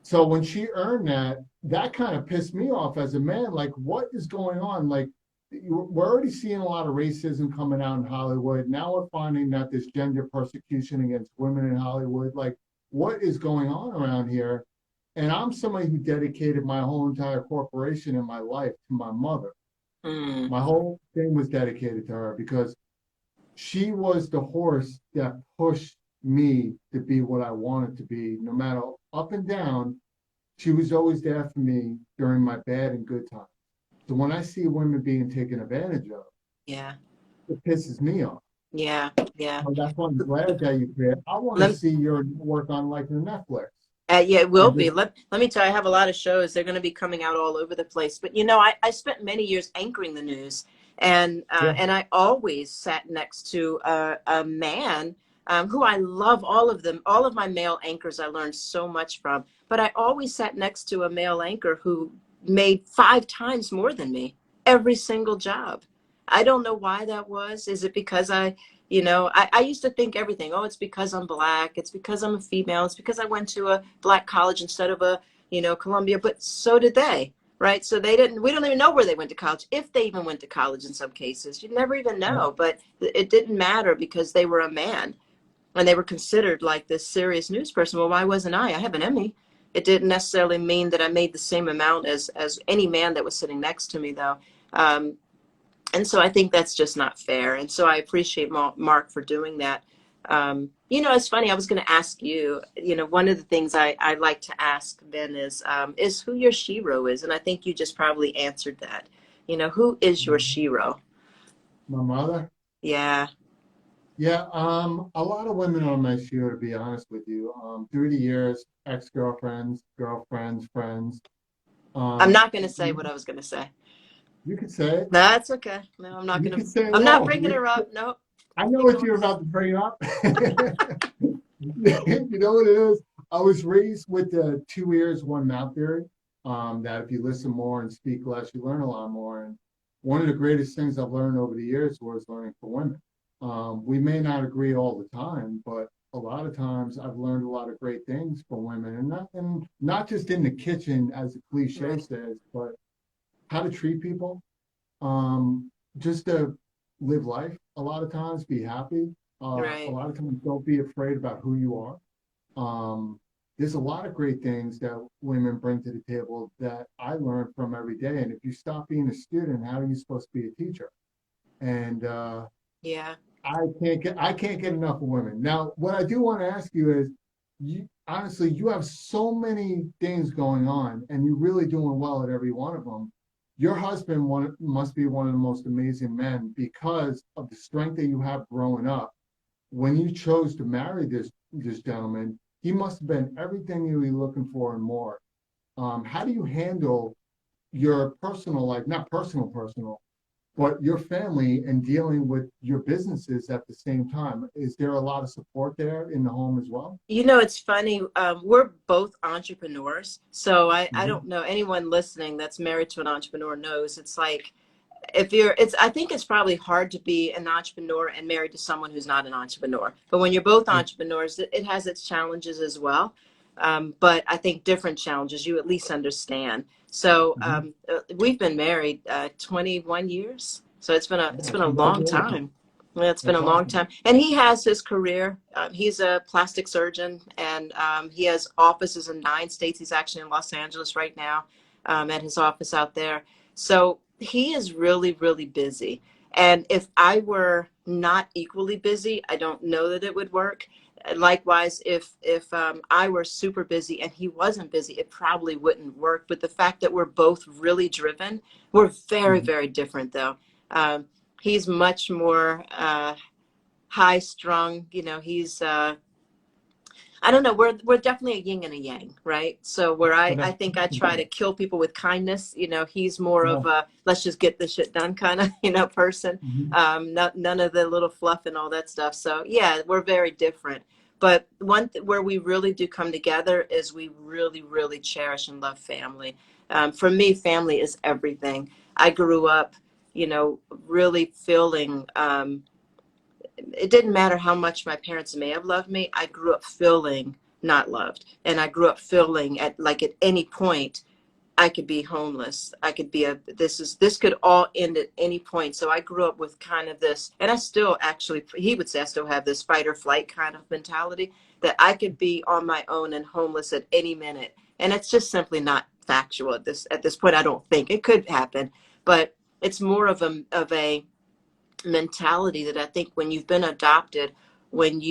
Speaker 1: So when she earned that, that kind of pissed me off as a man. Like, what is going on? Like, we're already seeing a lot of racism coming out in Hollywood. Now we're finding that there's gender persecution against women in Hollywood. Like, what is going on around here? And I'm somebody who dedicated my whole entire corporation in my life to my mother. My whole thing was dedicated to her because she was the horse that pushed me to be what I wanted to be. No matter up and down, she was always there for me during my bad and good times. So when I see women being taken advantage of, it pisses me off.
Speaker 4: Yeah.
Speaker 1: So that's why I'm glad that you create. I want to see your work on like Netflix.
Speaker 4: Yeah, it will be. Let me tell you, I have a lot of shows. They're going to be coming out all over the place. But, you know, I spent many years anchoring the news. And I always sat next to a man who I love, all of them. All of my male anchors I learned so much from. But I always sat next to a male anchor who made 5 times more than me every single job. I don't know why that was. Is it because I used to think everything, oh, it's because I'm Black. It's because I'm a female. It's because I went to a Black college instead of a, Columbia. But so did they. Right. So we don't even know where they went to college, if they even went to college in some cases. You never even know. But it didn't matter because they were a man and they were considered like this serious news person. Well, why wasn't I? I have an Emmy. It didn't necessarily mean that I made the same amount as any man that was sitting next to me, though. And so I think that's just not fair. And so I appreciate Mark for doing that. It's funny. I was going to ask you, one of the things I like to ask Ben is who your shero is. And I think you just probably answered that. Who is your shero?
Speaker 1: My mother?
Speaker 4: Yeah.
Speaker 1: Yeah. A lot of women are my shero, to be honest with you. Through the years, ex-girlfriends, girlfriends, friends.
Speaker 4: I'm not going to say what I was going to say.
Speaker 1: You could say it.
Speaker 4: That's okay. No, I'm not going to. I'm not bringing her up. No.
Speaker 1: I know what you're about to bring up. You know what it is? I was raised with the 2 ears, 1 mouth theory. That if you listen more and speak less, you learn a lot more. And one of the greatest things I've learned over the years was learning for women. We may not agree all the time, but a lot of times I've learned a lot of great things from women, and not just in the kitchen, as the cliche says, but how to treat people, just to live life a lot of times, be happy. A lot of times don't be afraid about who you are. There's a lot of great things that women bring to the table that I learn from every day. And if you stop being a student, how are you supposed to be a teacher? And I can't get enough of women. Now, what I do want to ask you is, honestly, you have so many things going on and you're really doing well at every one of them. Your husband must be one of the most amazing men because of the strength that you have growing up. When you chose to marry this gentleman, he must have been everything you were looking for and more. How do you handle your personal life, not personal, but your family and dealing with your businesses at the same time? Is there a lot of support there in the home as well?
Speaker 4: It's funny. We're both entrepreneurs. So I don't know anyone listening that's married to an entrepreneur knows it's like, I think it's probably hard to be an entrepreneur and married to someone who's not an entrepreneur. But when you're both entrepreneurs, it has its challenges as well. But I think different challenges you at least understand. So we've been married 21 years. So it's been a long time. It's been a long time. And he has his career. He's a plastic surgeon, and he has offices in 9 states. He's actually in Los Angeles right now at his office out there. So he is really, really busy. And if I were not equally busy, I don't know that it would work. Likewise, if I were super busy and he wasn't busy, it probably wouldn't work. But the fact that we're both really driven, we're very,
Speaker 1: Mhm.
Speaker 4: very different though. Um, he's much more high strung. You know, he's I don't know. We're definitely a yin and a yang, right? So where
Speaker 1: But
Speaker 4: I
Speaker 1: that's
Speaker 4: think I try to kill people with kindness. You know, he's more
Speaker 1: yeah.
Speaker 4: of a let's just get this shit done kind of person.
Speaker 1: Mhm.
Speaker 4: None of the little fluff and all that stuff. So yeah, we're very different. But where we really do come together is we really, really cherish and love family. For me, family is everything. I grew up, really feeling. It didn't matter how much my parents may have loved me. I grew up feeling not loved. And I grew up feeling at any point I could be homeless. I could be this could all end at any point. So I grew up with kind of this, and I still actually, he would say I still have this fight or flight kind of mentality that I could be on my own and homeless at any minute. And it's just simply not factual at this point. I don't think it could happen, but it's more of a mentality that I think when you've been adopted, when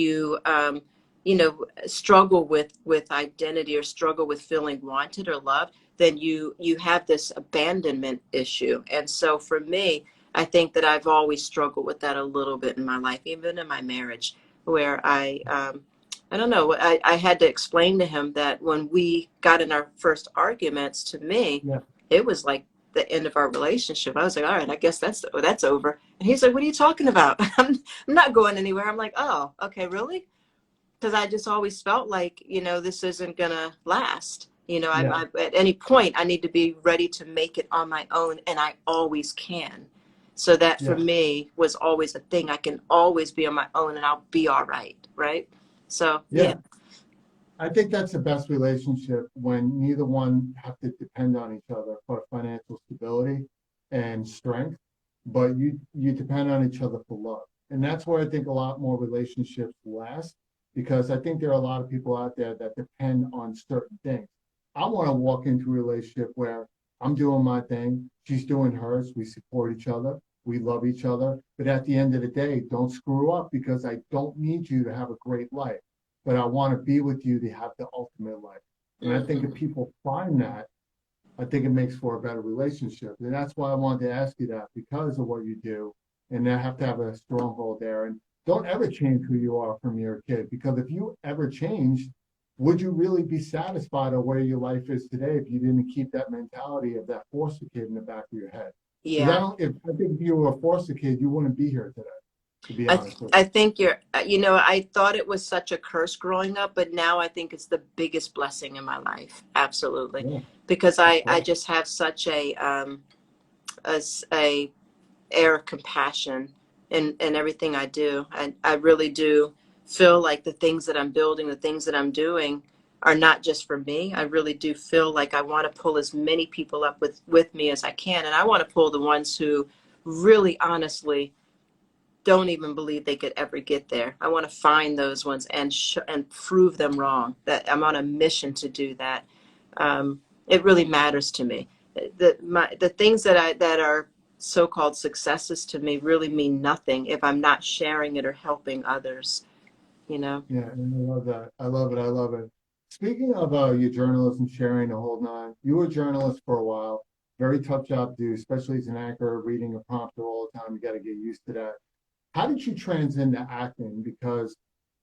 Speaker 4: struggle with identity or struggle with feeling wanted or loved, then you have this abandonment issue. And so for me, I think that I've always struggled with that a little bit in my life, even in my marriage, where I don't know, I had to explain to him that when we got in our first arguments, to me,
Speaker 1: Yeah.
Speaker 4: it was like the end of our relationship. I was like, all right, I guess that's over. And he's like, what are you talking about? I'm not going anywhere. I'm like, oh, okay, really? Because I just always felt like, this isn't going to last.
Speaker 1: Yeah.
Speaker 4: At any point, I need to be ready to make it on my own, and I always can. So that for
Speaker 1: Yeah.
Speaker 4: me was always a thing. I can always be on my own, and I'll be all right, right? So, yeah.
Speaker 1: Yeah. I think that's the best relationship when neither one have to depend on each other for financial stability and strength, but you depend on each other for love. And that's where I think a lot more relationships last, because I think there are a lot of people out there that depend on certain things. I want to walk into a relationship where I'm doing my thing, she's doing hers, we support each other, we love each other, but at the end of the day, don't screw up because I don't need you to have a great life, but I want to be with you to have the ultimate life. And I think if
Speaker 4: Mhm.
Speaker 1: people find that, I think it makes for a better relationship. And that's why I wanted to ask you that, because of what you do. And I have to have a stronghold there. And don't ever change who you are from your kid, because if you ever changed, would you really be satisfied of where your life is today if you didn't keep that mentality of that foster kid in the back of your head? Because
Speaker 4: Yeah.
Speaker 1: I think if you were a foster kid, you wouldn't be here today, to be honest with
Speaker 4: I think I thought it was such a curse growing up, but now I think it's the biggest blessing in my life. Absolutely.
Speaker 1: you. Yeah,
Speaker 4: Because
Speaker 1: for
Speaker 4: I
Speaker 1: sure.
Speaker 4: just have such a air of compassion in everything I do. I really do feel like the things that I'm building, the things that I'm doing are not just for me. I really do feel like I want to pull as many people up with me as I can. And I want to pull the ones who really honestly don't even believe they could ever get there. I want to find those ones and prove them wrong. That I'm on a mission to do that. It really matters to me. The things that are so-called successes to me really mean nothing if I'm not sharing it or helping others. You know.
Speaker 1: Yeah, and I love that. I love it. I love it. Speaking of your journalism, sharing the whole nine, you were a journalist for a while. Very tough job to do, especially as an anchor, reading a prompter all the time. You got to get used to that. How did you transition to acting? Because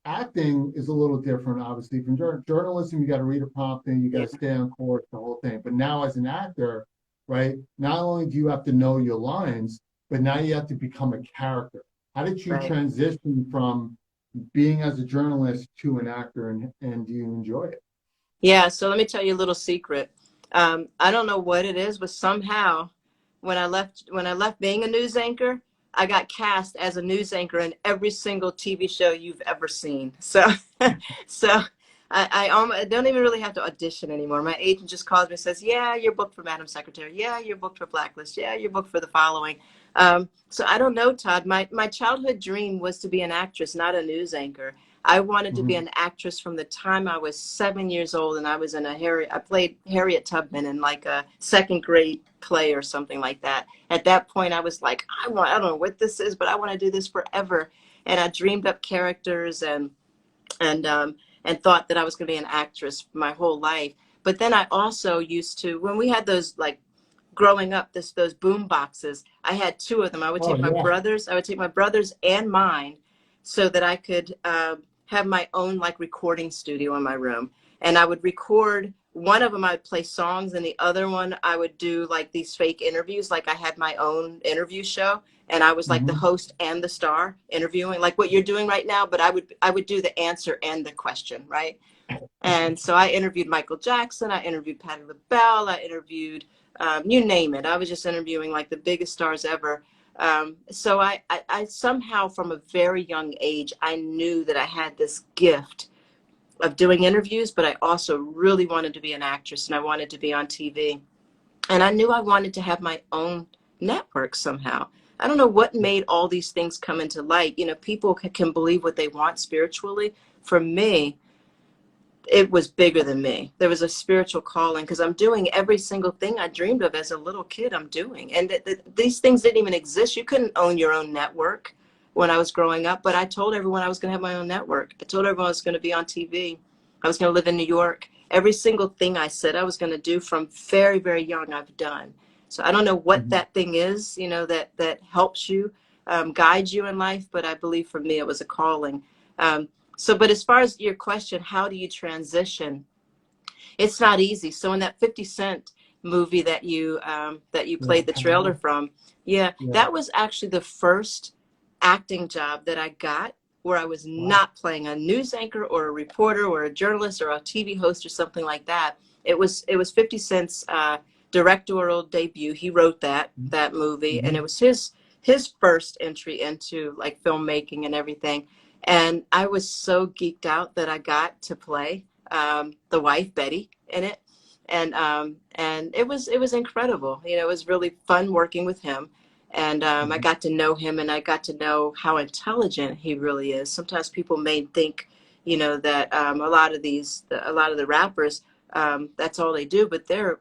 Speaker 1: acting is a little different, obviously. From journalism, you got to read a prompt and you got
Speaker 4: Yeah.
Speaker 1: to stay on course, the whole thing. But now, as an actor, right, not only do you have to know your lines, but now you have to become a character. How did you
Speaker 4: Right.
Speaker 1: transition from being as a journalist to an actor, and do you enjoy it?
Speaker 4: Yeah, so let me tell you a little secret. I don't know what it is, but somehow when I left being a news anchor, I got cast as a news anchor in every single TV show you've ever seen. So so I don't even really have to audition anymore. My agent just calls me and says, "Yeah, you're booked for Madam Secretary. Yeah, you're booked for Blacklist. Yeah, you're booked for the following." So I don't know, Todd. My childhood dream was to be an actress, not a news anchor. I wanted to be an actress from the time I was 7 years old, and I was in I played Harriet Tubman in like a second grade play or something like that. At that point, I was like, I don't know what this is, but I want to do this forever. And I dreamed up characters and thought that I was going to be an actress my whole life. But then I also used to, when we had those like growing up, those boom boxes, I had two of them. I would take my brothers and mine, so that I could have my own like recording studio in my room. And I would record one of them. I would play songs, and the other one I would do like these fake interviews. Like I had my own interview show, and I was like the host and the star interviewing, like what you're doing right now. But I would do the answer and the question, right? And so I interviewed Michael Jackson. I interviewed Patti LaBelle. I interviewed you name it. I was just interviewing like the biggest stars ever. So I somehow from a very young age, I knew that I had this gift of doing interviews, but I also really wanted to be an actress, and I wanted to be on TV. And I knew I wanted to have my own network somehow. I don't know what made all these things come into light. You know, people can believe what they want spiritually. For me, it was bigger than me. There was a spiritual calling, because I'm doing every single thing I dreamed of as a little kid. I'm doing, and these things didn't even exist. You couldn't own your own network when I was growing up, but I told everyone I was going to have my own network. I told everyone I was going to be on TV. I was going to live in New York. Every single thing I said I was going to do from very, very young, I've done. So I don't know what that thing is, you know, that helps you, guide you in life, but I believe for me it was a calling. But as far as your question, how do you transition? It's not easy. So in that 50 Cent movie that you played the trailer from, that was actually the first acting job that I got where I was not playing a news anchor or a reporter or a journalist or a TV host or something like that. It was 50 Cent's directorial debut. He wrote that movie, and it was his first entry into like filmmaking and everything. And I was so geeked out that I got to play the wife Betty in it, and it was incredible. You know, it was really fun working with him, and I got to know him, and I got to know how intelligent he really is. Sometimes people may think, you know, that a lot of the rappers, that's all they do, but they're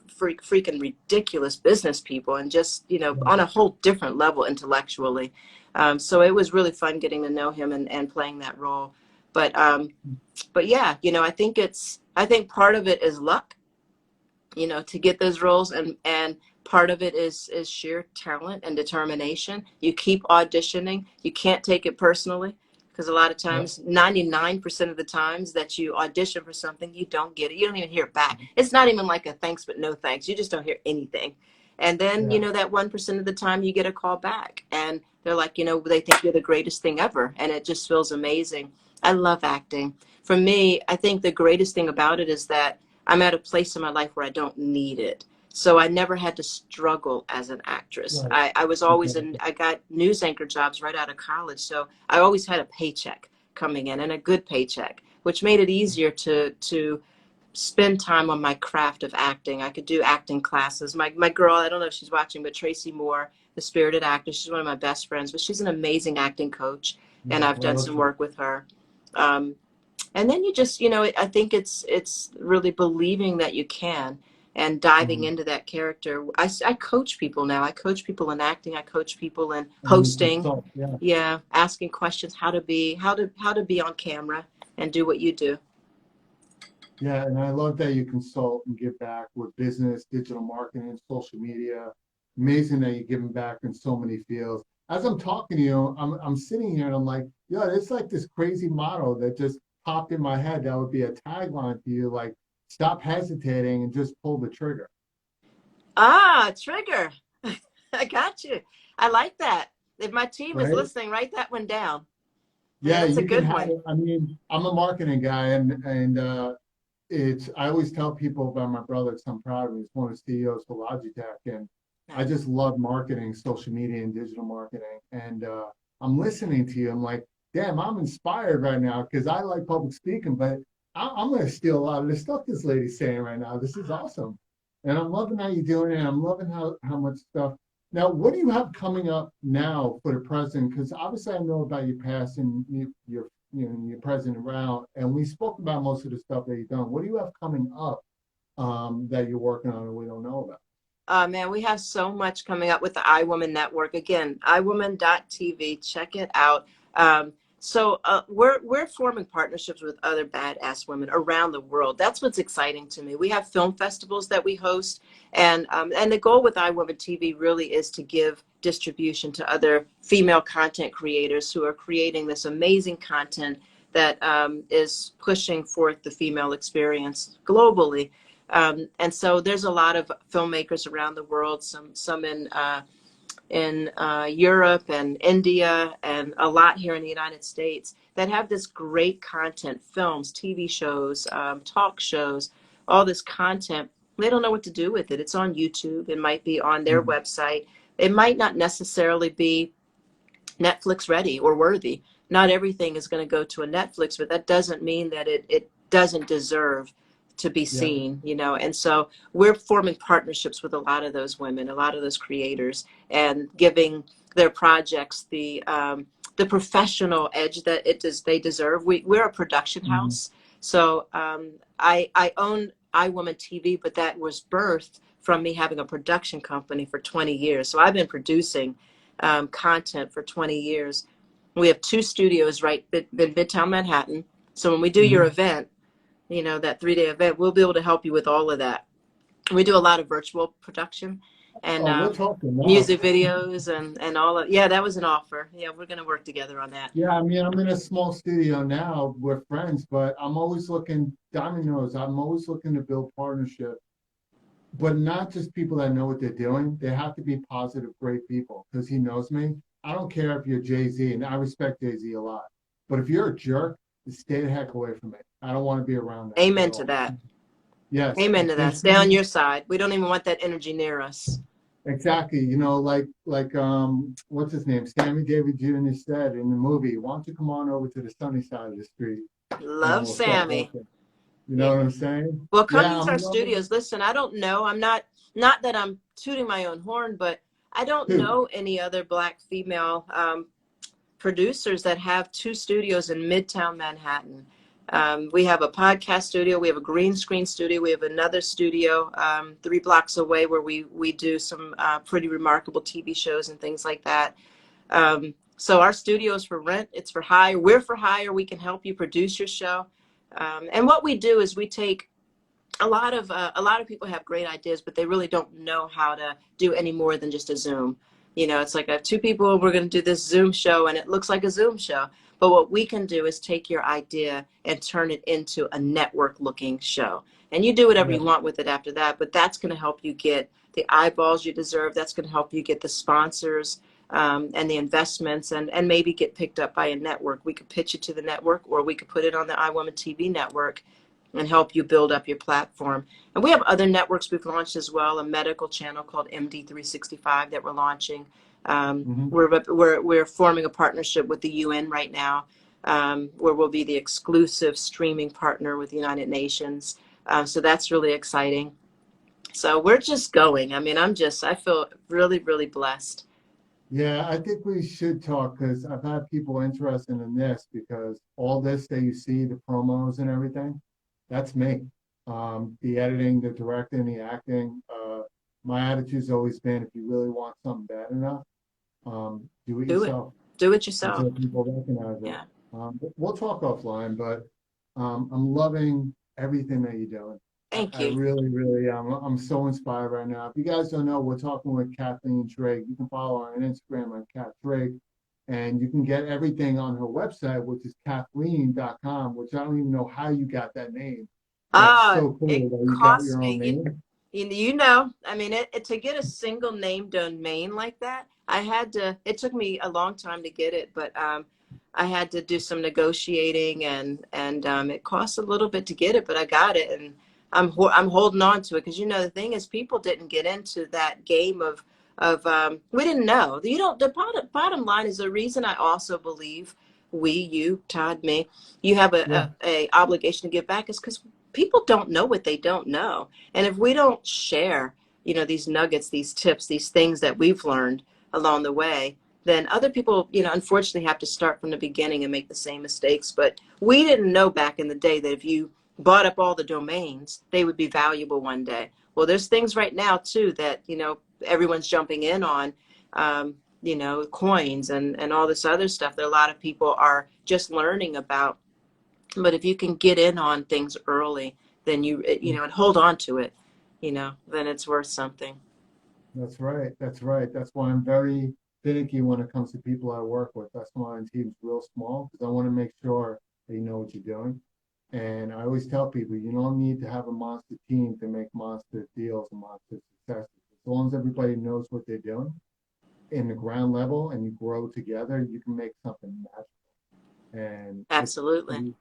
Speaker 4: freaking ridiculous business people, and just, you know, on a whole different level intellectually. So it was really fun getting to know him and playing that role. But yeah, you know, I think part of it is luck, you know, to get those roles, and part of it is sheer talent and determination. You keep auditioning. You can't take it personally, because a lot of times, 99% of the times that you audition for something, you don't get it. You don't even hear it back. It's not even like a thanks but no thanks. You just don't hear anything. And then, you know, that 1% of the time you get a call back, and they're like, you know, they think you're the greatest thing ever. And it just feels amazing. I love acting. For me, I think the greatest thing about it is that I'm at a place in my life where I don't need it. So I never had to struggle as an actress. I was always I got news anchor jobs right out of college. So I always had a paycheck coming in, and a good paycheck, which made it easier to spend time on my craft of acting. I could do acting classes. My girl, I don't know if she's watching, but Tracy Moore, the Spirited Actor, she's one of my best friends, but she's an amazing acting coach, and I've done some work with her. And then you just, you know, I think it's really believing that you can, and diving into that character. I coach people now. I coach people in acting. I coach people in hosting. Asking questions, how to be on camera and do what you do.
Speaker 1: Yeah, and I love that you consult and give back with business, digital marketing, social media. Amazing that you're giving back in so many fields. As I'm talking to you, I'm sitting here and I'm like, yeah, it's like this crazy motto that just popped in my head. That would be a tagline for you, like, stop hesitating and just pull the trigger.
Speaker 4: Ah, trigger. I got you. I like that. If my team is listening, write that one down.
Speaker 1: Yeah,
Speaker 4: that's a good one.
Speaker 1: I mean, I'm a marketing guy, and I always tell people about my brother, because I'm proud of him. He's one of the CEOs for Logitech, and I just love marketing, social media, and digital marketing. And I'm listening to you. I'm like, damn, I'm inspired right now, because I like public speaking, but I'm going to steal a lot of the stuff this lady's saying right now. This is awesome. And I'm loving how you're doing it. I'm loving how much stuff. Now, what do you have coming up now for the present? Because obviously I know about your past and your you're present around, and we spoke about most of the stuff that you've done. What do you have coming up that you're working on and we don't know about?
Speaker 4: Man, we have so much coming up with the iWoman Network. Again, iwoman.tv. Check it out. We're forming partnerships with other badass women around the world. That's what's exciting to me. We have film festivals that we host, and the goal with iWoman TV really is to give distribution to other female content creators who are creating this amazing content that is pushing forth the female experience globally. And so there's a lot of filmmakers around the world, some in Europe and India, and a lot here in the United States that have this great content, films, TV shows, talk shows, all this content. They don't know what to do with it. It's on YouTube. It might be on their website. It might not necessarily be Netflix ready or worthy. Not everything is going to go to a Netflix, but that doesn't mean that it doesn't deserve to be seen, and so we're forming partnerships with a lot of those women, a lot of those creators, and giving their projects the professional edge that they deserve. We're a production house, so I own iWoman TV, but that was birthed from me having a production company for 20 years. So I've been producing content for 20 years. We have 2 studios right in Midtown Manhattan. So when we do your event, that 3-day event, we'll be able to help you with all of that. We do a lot of virtual production and
Speaker 1: We're talking now.
Speaker 4: music videos and all of, that was an offer. Yeah, we're going to work together on that.
Speaker 1: Yeah, I mean, I'm in a small studio now. We're friends, but I'm always looking, Diamond knows, I'm always looking to build partnership, but not just people that know what they're doing. They have to be positive, great people, because he knows me. I don't care if you're Jay-Z, and I respect Jay-Z a lot, but if you're a jerk, stay the heck away from it. I don't want to be around that.
Speaker 4: Amen to that.
Speaker 1: Yes.
Speaker 4: Amen to that. Stay on your side. We don't even want that energy near us.
Speaker 1: Exactly. Like what's his name? Sammy Davis Jr. said in the movie, why don't you come on over to the sunny side of the street?
Speaker 4: Love Sammy.
Speaker 1: You know what I'm saying?
Speaker 4: Well, come to our studios. Listen, I don't know. I'm not that I'm tooting my own horn, but I don't know any other Black female producers that have 2 studios in Midtown Manhattan. We have a podcast studio. We have a green screen studio. We have another studio 3 blocks away where we do some pretty remarkable TV shows and things like that. So our studio is for rent. It's for hire. We're for hire. We can help you produce your show. And what we do is we take a lot of people have great ideas, but they really don't know how to do any more than just a Zoom. It's like I have 2 people, we're going to do this Zoom show, and it looks like a Zoom show. But what we can do is take your idea and turn it into a network-looking show. And you do whatever you want with it after that, but that's going to help you get the eyeballs you deserve. That's going to help you get the sponsors and the investments and maybe get picked up by a network. We could pitch it to the network, or we could put it on the iWoman TV network and help you build up your platform. And we have other networks we've launched as well, a medical channel called MD365 that we're launching. We're forming a partnership with the UN right now, where we'll be the exclusive streaming partner with the United Nations. So that's really exciting. So we're just going. I mean, I feel really, really blessed.
Speaker 1: Yeah, I think we should talk, because I've had people interested in this, because all this that you see, the promos and everything, that's me. The editing, the directing, the acting. My attitude's always been, if you really want something bad enough, do it yourself.
Speaker 4: Do it yourself.
Speaker 1: Until people recognize it.
Speaker 4: Yeah.
Speaker 1: We'll talk offline, but I'm loving everything that you're doing.
Speaker 4: Thank you.
Speaker 1: I really, really am. I'm so inspired right now. If you guys don't know, we're talking with Cathleen Trigg. You can follow her on Instagram on Cat Trigg, and you can get everything on her website, which is Cathleen.com, which I don't even know how you got that name. That's so cool that you got your own name.
Speaker 4: I mean, to get a single name domain like that, it took me a long time to get it, but I had to do some negotiating and it cost a little bit to get it, but I got it, and I'm holding on to it, because the thing is, people didn't get into that game of we didn't know. The bottom line is, the reason I also believe you, Todd, me, you have a obligation to give back is because people don't know what they don't know. And if we don't share, these nuggets, these tips, these things that we've learned along the way, then other people, unfortunately have to start from the beginning and make the same mistakes. But we didn't know back in the day that if you bought up all the domains, they would be valuable one day. Well, there's things right now too that, everyone's jumping in on, coins and all this other stuff that a lot of people are just learning about. But if you can get in on things early, then and hold on to it, then it's worth something.
Speaker 1: That's right. That's right. That's why I'm very finicky when it comes to people I work with. That's why my team's real small, because I want to make sure they know what you're doing. And I always tell people, you don't need to have a monster team to make monster deals and monster successes. As long as everybody knows what they're doing in the ground level and you grow together, you can make something magical. And
Speaker 4: Absolutely.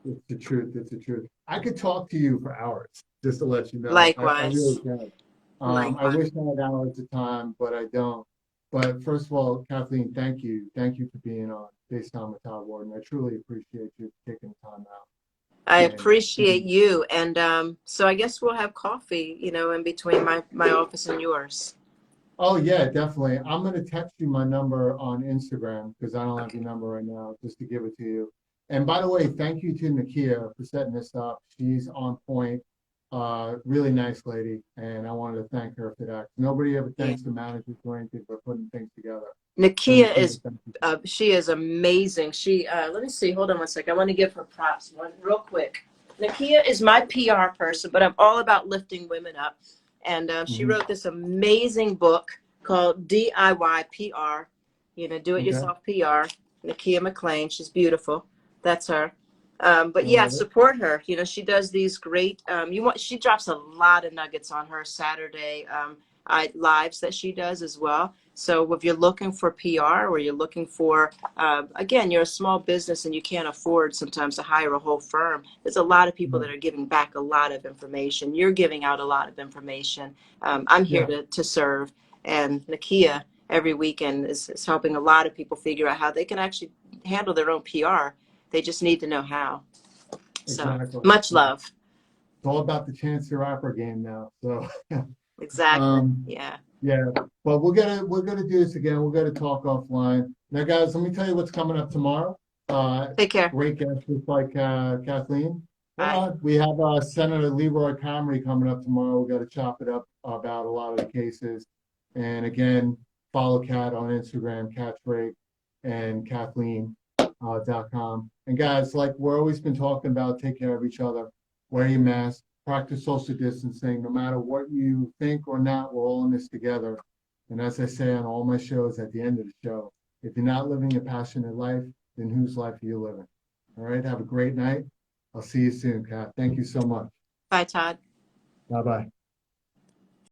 Speaker 1: it's the truth. It's the truth. I could talk to you for hours, just to let you know. I
Speaker 4: Likewise.
Speaker 1: really can. I wish I had hours of time, but I don't. But first of all, Kathleen, thank you. Thank you for being on FaceTime with Todd Wharton. I truly appreciate you taking the time out.
Speaker 4: I appreciate you. And so I guess we'll have coffee, in between my office and yours.
Speaker 1: Oh, yeah, definitely. I'm going to text you my number on Instagram because I don't have your number right now, just to give it to you. And by the way, thank you to Nakia for setting this up. She's on point. Really nice lady, and I wanted to thank her for that. Nobody ever thanks the managers or anything for putting things together.
Speaker 4: Nakia is she is amazing. She let me see, hold on one second. I want to give her props real quick. Nakia is my PR person, but I'm all about lifting women up. And she wrote this amazing book called DIY PR, do it yourself PR. Nakia McLean, she's beautiful. That's her. But yeah, support her. She does these great. She drops a lot of nuggets on her Saturday lives that she does as well. So if you're looking for PR or you're looking for, again, you're a small business and you can't afford sometimes to hire a whole firm. There's a lot of people that are giving back a lot of information. You're giving out a lot of information. I'm here to serve. And Nakia every weekend is helping a lot of people figure out how they can actually handle their own PR. They just need to know how. So much love.
Speaker 1: It's all about the Chance the Rapper game now. So
Speaker 4: exactly. Yeah.
Speaker 1: Yeah. But we're gonna do this again. We're gonna talk offline. Now, guys, let me tell you what's coming up tomorrow.
Speaker 4: Take care.
Speaker 1: Great guests just like Kathleen.
Speaker 4: Bye.
Speaker 1: We have Senator Leroy Comrie coming up tomorrow. We got to chop it up about a lot of the cases. And again, follow Kat on Instagram, Kat Trigg, and Kathleen.com. And guys, like we're always been talking about, take care of each other, wear your mask, practice social distancing, no matter what you think or not, we're all in this together. And as I say on all my shows at the end of the show, if you're not living your passionate life, then whose life are you living? All right, have a great night. I'll see you soon, Kat. Thank you so much.
Speaker 4: Bye, Todd.
Speaker 1: Bye-bye.